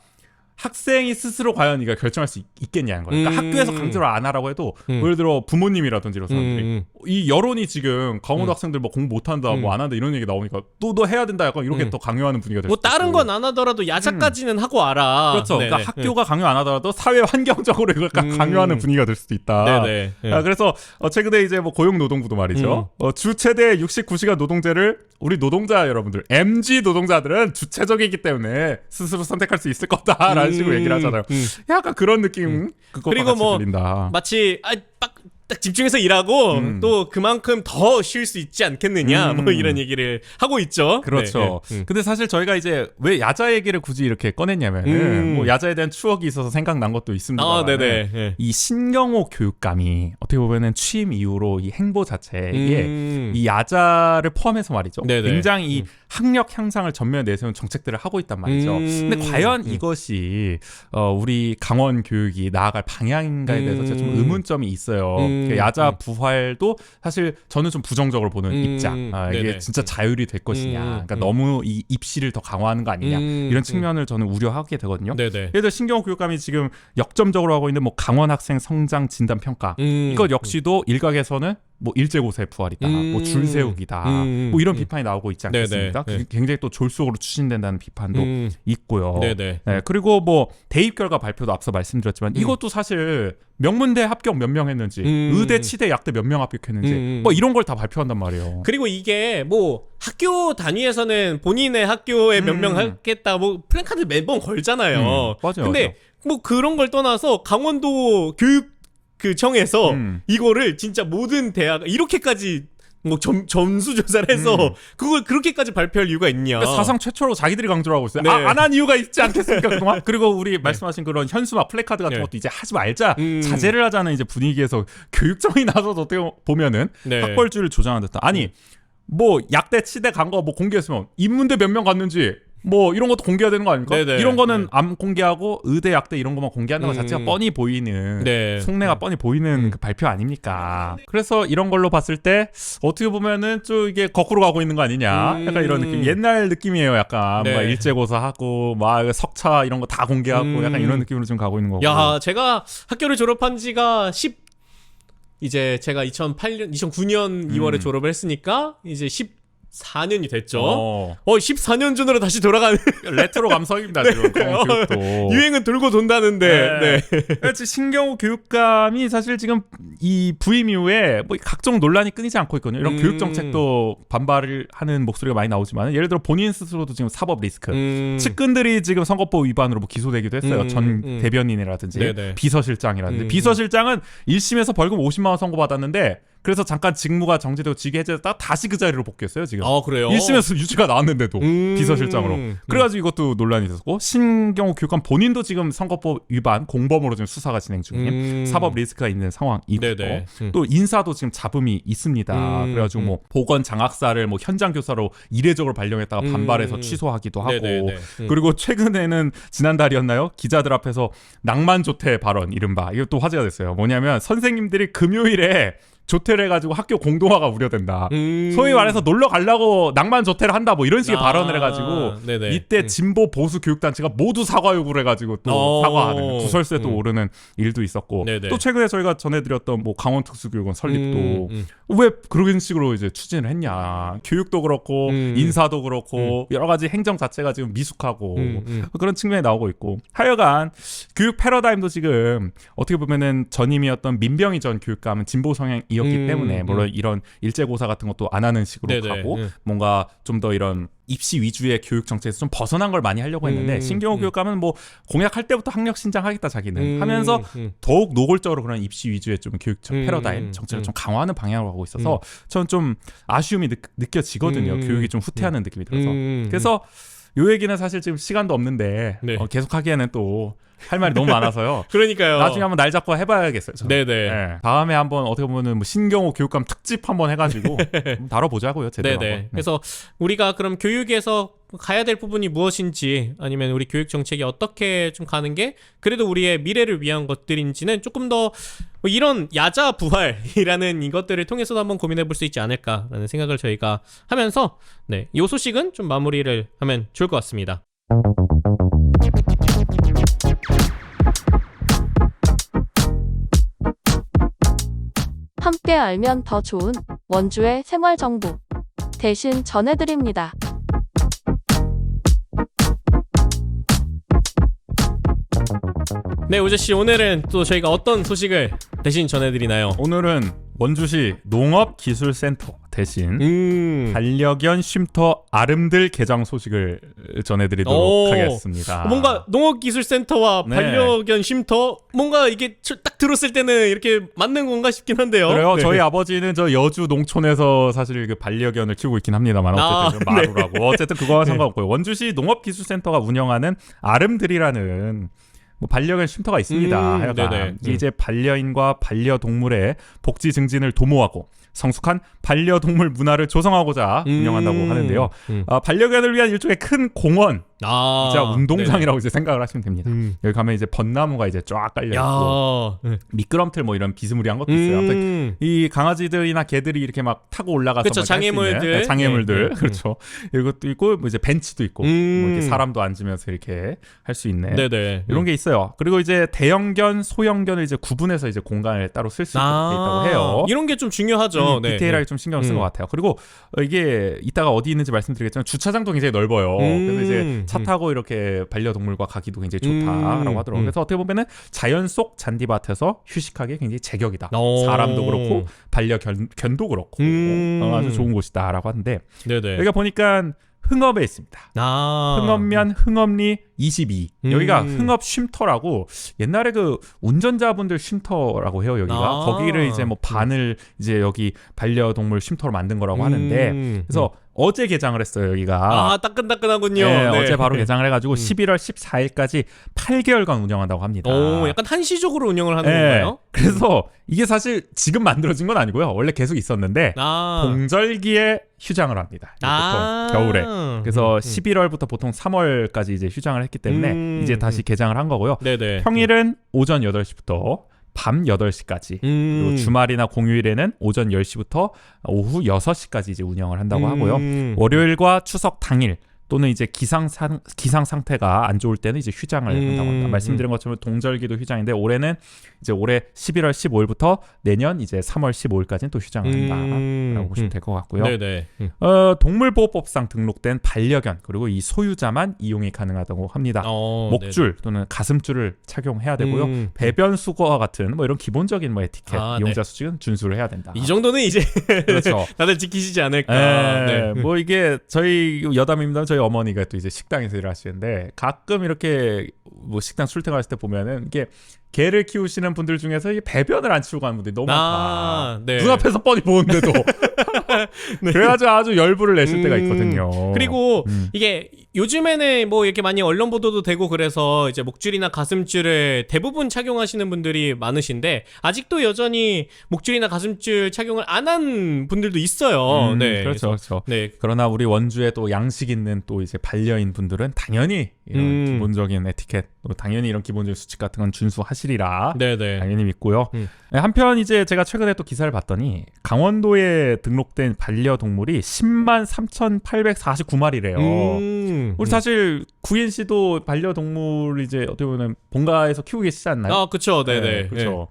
학생이 스스로 과연 이거 결정할 수 있겠냐는 거예요. 그러니까 학교에서 강제로 안 하라고 해도 예를 들어 부모님이라든지 이런 사람들이 이 여론이 지금 강원도 학생들 뭐 공부 못한다 뭐 안 한다 이런 얘기 나오니까 또 해야 된다 약간 이렇게 또 강요하는 분위기가 될 뭐 수도 다른 있고. 건 안 하더라도 야자까지는 하고 와라. 그렇죠. 네네. 그러니까 학교가 강요 안 하더라도 사회 환경적으로 이걸 강요하는 분위기가 될 수도 있다. 네네. 그래서 최근에 이제 뭐 고용노동부도 말이죠. 주 최대 69시간 노동제를 우리 노동자 여러분들, MG 노동자들은 주체적이기 때문에 스스로 선택할 수 있을 거다라는 식으로 얘기를 하잖아요. 약간 그런 느낌. 그리고 뭐 들린다. 마치 딱 집중해서 일하고 또 그만큼 더 쉴 수 있지 않겠느냐 뭐 이런 얘기를 하고 있죠. 그렇죠. 네. 근데 사실 저희가 이제 왜 야자 얘기를 굳이 이렇게 꺼냈냐면은 뭐 야자에 대한 추억이 있어서 생각난 것도 있습니다. 네네. 네. 이 신경호 교육감이 어떻게 보면은 취임 이후로 이 행보 자체에 이 야자를 포함해서 말이죠. 네네. 굉장히 이 학력 향상을 전면에 내세운 정책들을 하고 있단 말이죠. 근데 과연 이것이 우리 강원 교육이 나아갈 방향인가에 대해서 제가 좀 의문점이 있어요. 야자 부활도 사실 저는 좀 부정적으로 보는 입장. 이게 네네. 진짜 자율이 될 것이냐. 그러니까 너무 이 입시를 더 강화하는 거 아니냐. 이런 측면을 저는 우려하게 되거든요. 네네. 예를 들어 신경호 교육감이 지금 역점적으로 하고 있는 뭐 강원 학생 성장 진단 평가. 이것 역시도 일각에서는 뭐 일제고사의 부활이다, 뭐 줄 세우기다, 뭐 이런 비판이 나오고 있지 않겠습니까? 네네. 굉장히 또 졸속으로 추진된다는 비판도 있고요. 네네. 네, 그리고 뭐 대입 결과 발표도 앞서 말씀드렸지만 이것도 사실 명문대 합격 몇 명 했는지, 의대, 치대, 약대 몇 명 합격했는지, 뭐 이런 걸 다 발표한단 말이에요. 그리고 이게 뭐 학교 단위에서는 본인의 학교에 몇 명 하겠다 뭐 플랜카드 매번 걸잖아요. 맞아요. 근데 맞아요. 뭐 그런 걸 떠나서 강원도 교육 그 청에서 이거를 진짜 모든 대학 이렇게까지 뭐 점수 조사를 해서 그걸 그렇게까지 발표할 이유가 있냐? 그러니까 사상 최초로 자기들이 강조를 하고 있어요. 네. 안 한 이유가 있지 않겠습니까? 그동안? 그리고 우리 말씀하신 그런 현수막 플래카드 같은 네. 것도 이제 하지 말자, 자제를 하자는 이제 분위기에서 교육청이 나서서 어떻게 보면은 네. 학벌주의를 조장하는 듯한. 아니 뭐 약대 치대 간 거 뭐 공개했으면 인문대 몇 명 갔는지 뭐 이런 것도 공개해야 되는 거 아닙니까? 네네. 이런 거는 안 공개하고 의대 약대 이런 것만 공개한다는 것 자체가 뻔히 보이는 네. 속내가 뻔히 보이는 그 발표 아닙니까? 그래서 이런 걸로 봤을 때 어떻게 보면은 좀 이게 거꾸로 가고 있는 거 아니냐? 약간 이런 느낌. 옛날 느낌이에요. 약간 네. 막 일제고사 하고 막 석차 이런 거 다 공개하고 약간 이런 느낌으로 좀 가고 있는 거고. 야, 제가 학교를 졸업한 지가 이제 제가 2009년 2월에 졸업을 했으니까 이제 14년이 됐죠. 14년 전으로 다시 돌아가는 레트로 감성입니다. 지금 교육도. 유행은 돌고 돈다는데. 네. 그렇지. 신경호 교육감이 사실 지금 이 부임 이후에 뭐 각종 논란이 끊이지 않고 있거든요. 이런 교육 정책도 반발을 하는 목소리가 많이 나오지만 예를 들어 본인 스스로도 지금 사법 리스크, 측근들이 지금 선거법 위반으로 뭐 기소되기도 했어요. 전 대변인이라든지 네네. 비서실장이라든지 비서실장은 1심에서 벌금 50만 원 선고받았는데 그래서 잠깐 직무가 정지되고 직위 해제됐다가 다시 그 자리로 복귀했어요 지금. 그래요? 1심에서 유죄가 나왔는데도 비서실장으로. 그래가지고 이것도 논란이 있었고 신경호 교육감 본인도 지금 선거법 위반 공범으로 지금 수사가 진행 중인 사법 리스크가 있는 상황이고 네네. 또 인사도 지금 잡음이 있습니다. 그래가지고 뭐 보건 장학사를 뭐 현장 교사로 이례적으로 발령했다가 반발해서 취소하기도 하고 네네네. 그리고 최근에는 지난달이었나요? 기자들 앞에서 낭만 조퇴 발언 이른바 이것도 화제가 됐어요. 뭐냐면 선생님들이 금요일에 조퇴를 해가지고 학교 공동화가 우려된다. 소위 말해서 놀러 가려고 낭만 조퇴를 한다 뭐 이런 식의 발언을 해가지고 네네. 이때 진보 보수 교육단체가 모두 사과 요구를 해가지고 또 사과하는 구설수에 또 오르는 일도 있었고 네네. 또 최근에 저희가 전해드렸던 뭐 강원특수교육원 설립도 왜 그런 식으로 이제 추진을 했냐. 교육도 그렇고 인사도 그렇고 여러 가지 행정 자체가 지금 미숙하고 그런 측면이 나오고 있고 하여간 교육 패러다임도 지금 어떻게 보면은 전임이었던 민병희 전 교육감은 진보 성향이었기 때문에 물론 이런 일제고사 같은 것도 안 하는 식으로 네네. 가고 뭔가 좀 더 이런 입시 위주의 교육 정책에서 좀 벗어난 걸 많이 하려고 했는데 신경호 교육감은 뭐 공약할 때부터 학력 신장하겠다 자기는 하면서 더욱 노골적으로 그런 입시 위주의 좀 교육 패러다임 정책을 좀 강화하는 방향으로 가고 있어서 저는 좀 아쉬움이 느껴지거든요. 교육이 좀 후퇴하는 느낌이 들어서 그래서 요 얘기는 사실 지금 시간도 없는데 네. 계속 하기에는 또 할 말이 너무 많아서요. 그러니까요. 나중에 한번 날 잡고 해봐야겠어요. 저는. 네네. 네. 다음에 한번 어떻게 보면은 뭐 신경호 교육감 특집 한번 해가지고 다뤄보자고요. 제대로. 네네. 한번. 네. 그래서 우리가 그럼 교육에서 가야 될 부분이 무엇인지 아니면 우리 교육 정책이 어떻게 좀 가는 게 그래도 우리의 미래를 위한 것들인지는 조금 더 뭐 이런 야자 부활이라는 이것들을 통해서도 한번 고민해 볼 수 있지 않을까라는 생각을 저희가 하면서 네, 이 소식은 좀 마무리를 하면 좋을 것 같습니다. 함께 알면 더 좋은 원주의 생활 정보 대신 전해드립니다. 네, 우재 씨 오늘은 또 저희가 어떤 소식을 대신 전해드리나요? 오늘은 원주시 농업기술센터 대신 반려견 쉼터 아름들 개장 소식을 전해드리도록 하겠습니다. 뭔가 농업기술센터와 네. 반려견 쉼터 뭔가 이게 딱 들었을 때는 이렇게 맞는 건가 싶긴 한데요. 그래요. 네. 저희 아버지는 저 여주 농촌에서 사실 그 반려견을 키우고 있긴 합니다만 어쨌든 좀 마루라고 어쨌든 그거와 상관없고요. 원주시 농업기술센터가 운영하는 아름들이라는 뭐 반려견 쉼터가 있습니다. 하여간 네네. 이게 이제 반려인과 반려동물의 복지 증진을 도모하고 성숙한 반려동물 문화를 조성하고자 운영한다고 하는데요. 반려견을 위한 일종의 큰 공원, 이자 운동장이라고 이제 생각을 하시면 됩니다. 여기 가면 이제 벚나무가 이제 쫙 깔려 있고 미끄럼틀 뭐 이런 비스무리한 것도 있어요. 아무튼 이 강아지들이나 개들이 이렇게 막 타고 올라가서 그쵸, 장애물들. 장애물들 그렇죠. 이것도 있고 뭐 이제 벤치도 있고 뭐 이렇게 사람도 앉으면서 이렇게 할 수 있는 네네. 이런 게 있어요. 그리고 이제 대형견, 소형견을 이제 구분해서 이제 공간을 따로 쓸 수 있게 있다고 해요. 이런 게 좀 중요하죠. 네. 디테일하게 좀 신경 쓴 것 같아요. 그리고 이게 이따가 어디 있는지 말씀드리겠지만 주차장도 굉장히 넓어요. 그래서 이제 차 타고 이렇게 반려동물과 가기도 굉장히 좋다라고 하더라고요. 그래서 어떻게 보면은 자연 속 잔디밭에서 휴식하기 굉장히 제격이다. 사람도 그렇고 반려견도 그렇고 아주 좋은 곳이다라고 하는데 네네. 여기가 보니까 흥업에 있습니다. 흥업면 흥업리 22. 여기가 흥업 쉼터라고 옛날에 그 운전자분들 쉼터라고 해요. 여기가 거기를 이제 뭐 반을 이제 여기 반려동물 쉼터로 만든 거라고 하는데 그래서 어제 개장을 했어요. 여기가 따끈따끈하군요. 네, 네. 어제 바로 개장을 해가지고 11월 14일까지 8개월간 운영한다고 합니다. 약간 한시적으로 운영을 하는 네, 건가요? 그래서 이게 사실 지금 만들어진 건 아니고요. 원래 계속 있었는데 공절기에 휴장을 합니다. 보통 겨울에. 그래서 11월부터 보통 3월까지 이제 휴장을 했기 때문에 이제 다시 개장을 한 거고요. 네네. 평일은 오전 8시부터 밤 8시까지 그리고 주말이나 공휴일에는 오전 10시부터 오후 6시까지 이제 운영을 한다고 하고요. 월요일과 추석 당일 또는 이제 기상 상태가 안 좋을 때는 이제 휴장을 한다고 합니다. 말씀드린 것처럼 동절기도 휴장인데 올해는 이제 올해 11월 15일부터 내년 이제 3월 15일까지는 또 휴장을 한다라고 보시면 될 것 같고요. 네네. 동물보호법상 등록된 반려견 그리고 이 소유자만 이용이 가능하다고 합니다. 목줄 또는 가슴줄을 착용해야 되고요. 배변 수거와 같은 뭐 이런 기본적인 뭐 에티켓 이용자 수칙은 준수를 해야 된다. 이 정도는 이제 그렇죠. 다들 지키시지 않을까. 네. 뭐 이게 저희 여담입니다. 저희 어머니가 또 이제 식당에서 일을 하시는데 가끔 이렇게 뭐 식당 출퇴근하실 때 보면은 이게 개를 키우시는 분들 중에서 이 배변을 안 치우고 가는 분들이 너무 많다. 네. 눈앞에서 뻔히 보는데도. 네. 그래가지고 아주 열불을 내실 때가 있거든요. 그리고 이게 요즘에는 뭐 이렇게 많이 언론 보도도 되고 그래서 이제 목줄이나 가슴줄을 대부분 착용하시는 분들이 많으신데 아직도 여전히 목줄이나 가슴줄 착용을 안 한 분들도 있어요. 네. 그렇죠, 그렇죠. 네. 그러나 우리 원주에 또 양식 있는 또 이제 반려인 분들은 당연히 이런 기본적인 에티켓, 또 당연히 이런 기본적인 수칙 같은 건 준수하시리라 네네. 당연히 믿고요. 한편 이제 제가 최근에 또 기사를 봤더니 강원도에 등록된 반려동물이 10만 3,849마리래요. 우리 사실 구인 씨도 반려동물 이제 어떻게 보면 본가에서 키우고 계시지 않나요? 아, 그쵸. 네네. 그렇죠.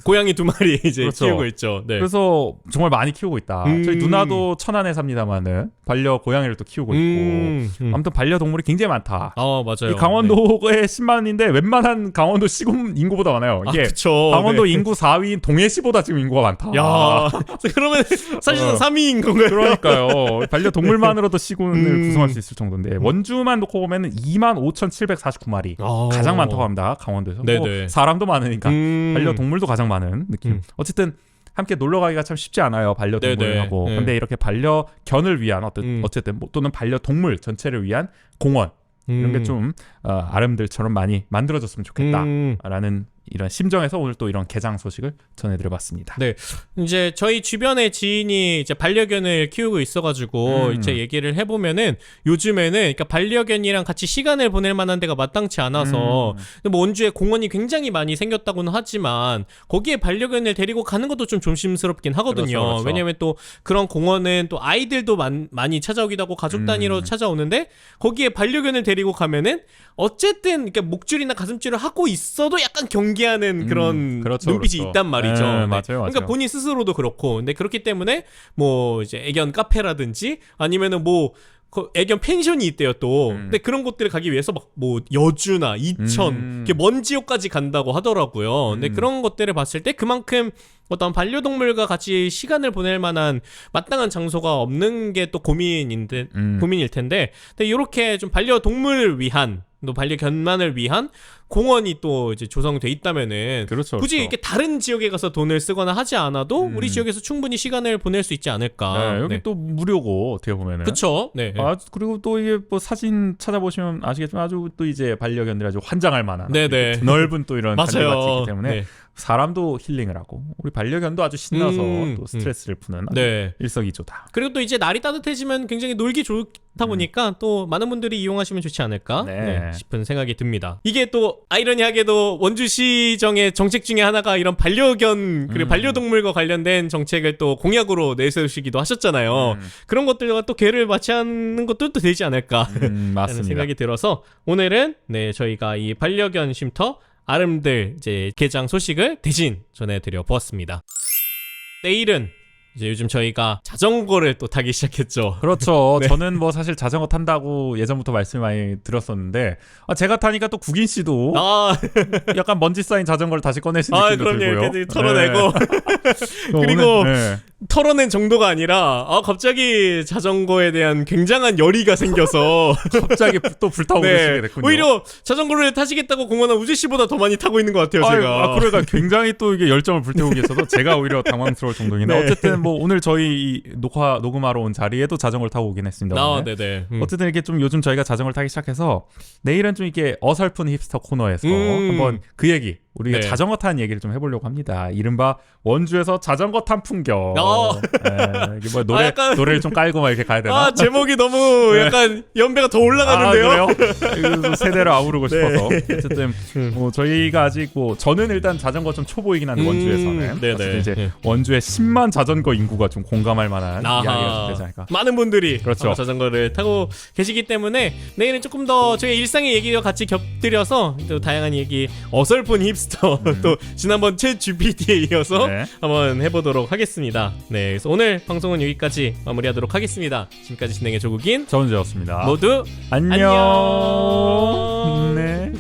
고양이 2마리 이제 그렇죠. 키우고 있죠. 네. 그래서 정말 많이 키우고 있다. 저희 누나도 천안에 삽니다만은 반려 고양이를 또 키우고 있고 아무튼 반려동물이 굉장히 많다. 맞아요. 이 강원도에 10만인데 웬만한 강원도 시군 인구보다 많아요. 이게 그쵸. 강원도 네. 인구 4위인 동해시보다 지금 인구가 많다. 야, 그러면 사실상 3위인 건가요? 그러니까요. 반려동물만으로도 시군을 구성할 수 있을 정도인데 원주만 놓고 보면은 25,749마리 가장 많다고 합니다. 강원도에서. 뭐 네네. 사람도 많으니까 반려동물도 가장 많은 느낌. 어쨌든 함께 놀러 가기가 참 쉽지 않아요. 반려동물하고. 네네. 근데 이렇게 반려견을 위한 어쨌든 또는 반려동물 전체를 위한 공원 이런 게 좀 아름들처럼 많이 만들어졌으면 좋겠다라는 이런 심정에서 오늘 또 이런 개장 소식을 전해드려봤습니다. 네, 이제 저희 주변에 지인이 이제 반려견을 키우고 있어가지고 이제 얘기를 해보면은 요즘에는 그러니까 반려견이랑 같이 시간을 보낼 만한 데가 마땅치 않아서 뭐 원주에 공원이 굉장히 많이 생겼다고는 하지만 거기에 반려견을 데리고 가는 것도 좀 조심스럽긴 하거든요. 그렇죠. 왜냐면 또 그런 공원은 또 아이들도 많이 찾아오기도 하고 가족 단위로 찾아오는데 거기에 반려견을 데리고 가면은 어쨌든 그러니까 목줄이나 가슴줄을 하고 있어도 약간 경계하는 그런 그렇죠, 눈빛이 그렇죠. 있단 말이죠. 네, 맞아요. 그러니까 본인 스스로도 그렇고, 근데 그렇기 때문에 뭐 이제 애견 카페라든지 아니면은 뭐 애견 펜션이 있대요 또. 근데 그런 곳들을 가기 위해서 막 뭐 여주나 이천, 이렇게 먼 지역까지 간다고 하더라고요. 근데 그런 것들을 봤을 때 그만큼 어떤 반려동물과 같이 시간을 보낼 만한 마땅한 장소가 없는 게 또 고민일 텐데, 근데 이렇게 좀 반려동물을 위한 또 반려견만을 위한 공원이 또 이제 조성돼 있다면은 그렇죠, 굳이 그렇죠. 이렇게 다른 지역에 가서 돈을 쓰거나 하지 않아도 우리 지역에서 충분히 시간을 보낼 수 있지 않을까. 네, 여기 또 무료고 어떻게 보면은. 그쵸. 네. 그리고 또 이게 뭐 사진 찾아보시면 아시겠지만 아주 또 이제 반려견들이 아주 환장할 만한 네네. 넓은 또 이런 맞아요. 잔디밭이 있기 때문에 네. 사람도 힐링을 하고 우리 반려견도 아주 신나서 또 스트레스를 푸는 아주 네. 일석이조다. 그리고 또 이제 날이 따뜻해지면 굉장히 놀기 좋다 보니까 또 많은 분들이 이용하시면 좋지 않을까 싶은 생각이 듭니다. 이게 또 아이러니하게도 원주시정의 정책 중에 하나가 이런 반려견 그리고 반려동물과 관련된 정책을 또 공약으로 내세우시기도 하셨잖아요. 그런 것들과 또 궤를 맞추는 것도 또 되지 않을까 하는 맞습니다. 생각이 들어서 오늘은 저희가 이 반려견 쉼터 아름들 이제 개장 소식을 대신 전해드려 보았습니다. 내일은 이제 요즘 저희가 자전거를 또 타기 시작했죠. 그렇죠. 저는 뭐 사실 자전거 탄다고 예전부터 말씀을 많이 들었었는데 제가 타니까 또 국인 씨도 약간 먼지 쌓인 자전거를 다시 꺼내신 느낌도 그럼요. 들고요. 이렇게 털어내고 그리고 털어낸 정도가 아니라 갑자기 자전거에 대한 굉장한 열의가 생겨서 갑자기 또 불타고 그러시게 됐군요. 오히려 자전거를 타시겠다고 공언한 우재 씨보다 더 많이 타고 있는 것 같아요. 제가. 그러니까 굉장히 또 이게 열정을 불태우고 계셔서 제가 오히려 당황스러울 정도인데 어쨌든 뭐 오늘 저희 녹음하러 온 자리에도 자전거를 타고 오긴 했습니다. 네네. 어쨌든 이렇게 좀 요즘 저희가 자전거를 타기 시작해서 내일은 좀 이렇게 어설픈 힙스터 코너에서 한번 그 얘기 우리가 자전거 타는 얘기를 좀 해보려고 합니다. 이른바 원주에서 자전거 탄 풍경. 이게 뭐 노래를 좀 깔고 막 이렇게 가야 되나? 제목이 너무 약간 연배가 더 올라가는데요. 그래요? 세대를 아우르고 싶어서. 어쨌든 뭐 저희가 아직 뭐 저는 일단 자전거 좀 초보이긴 한데 원주에서는 어쨌든 이제 원주의 10만 자전거 인구가 좀 공감할 만한 이야기가 좀 되지 않을까. 많은 분들이 그렇죠. 자전거를 타고 계시기 때문에 내일은 조금 더 저희 일상의 얘기와 같이 곁들여서 또 다양한 얘기 어설픈 힙스터 또 지난번 챗 GPT에 이어서 한번 해보도록 하겠습니다. 네, 그래서 오늘 방송은 여기까지 마무리하도록 하겠습니다. 지금까지 진행의 조국인 전재였습니다. 모두 안녕. 안녕. 네.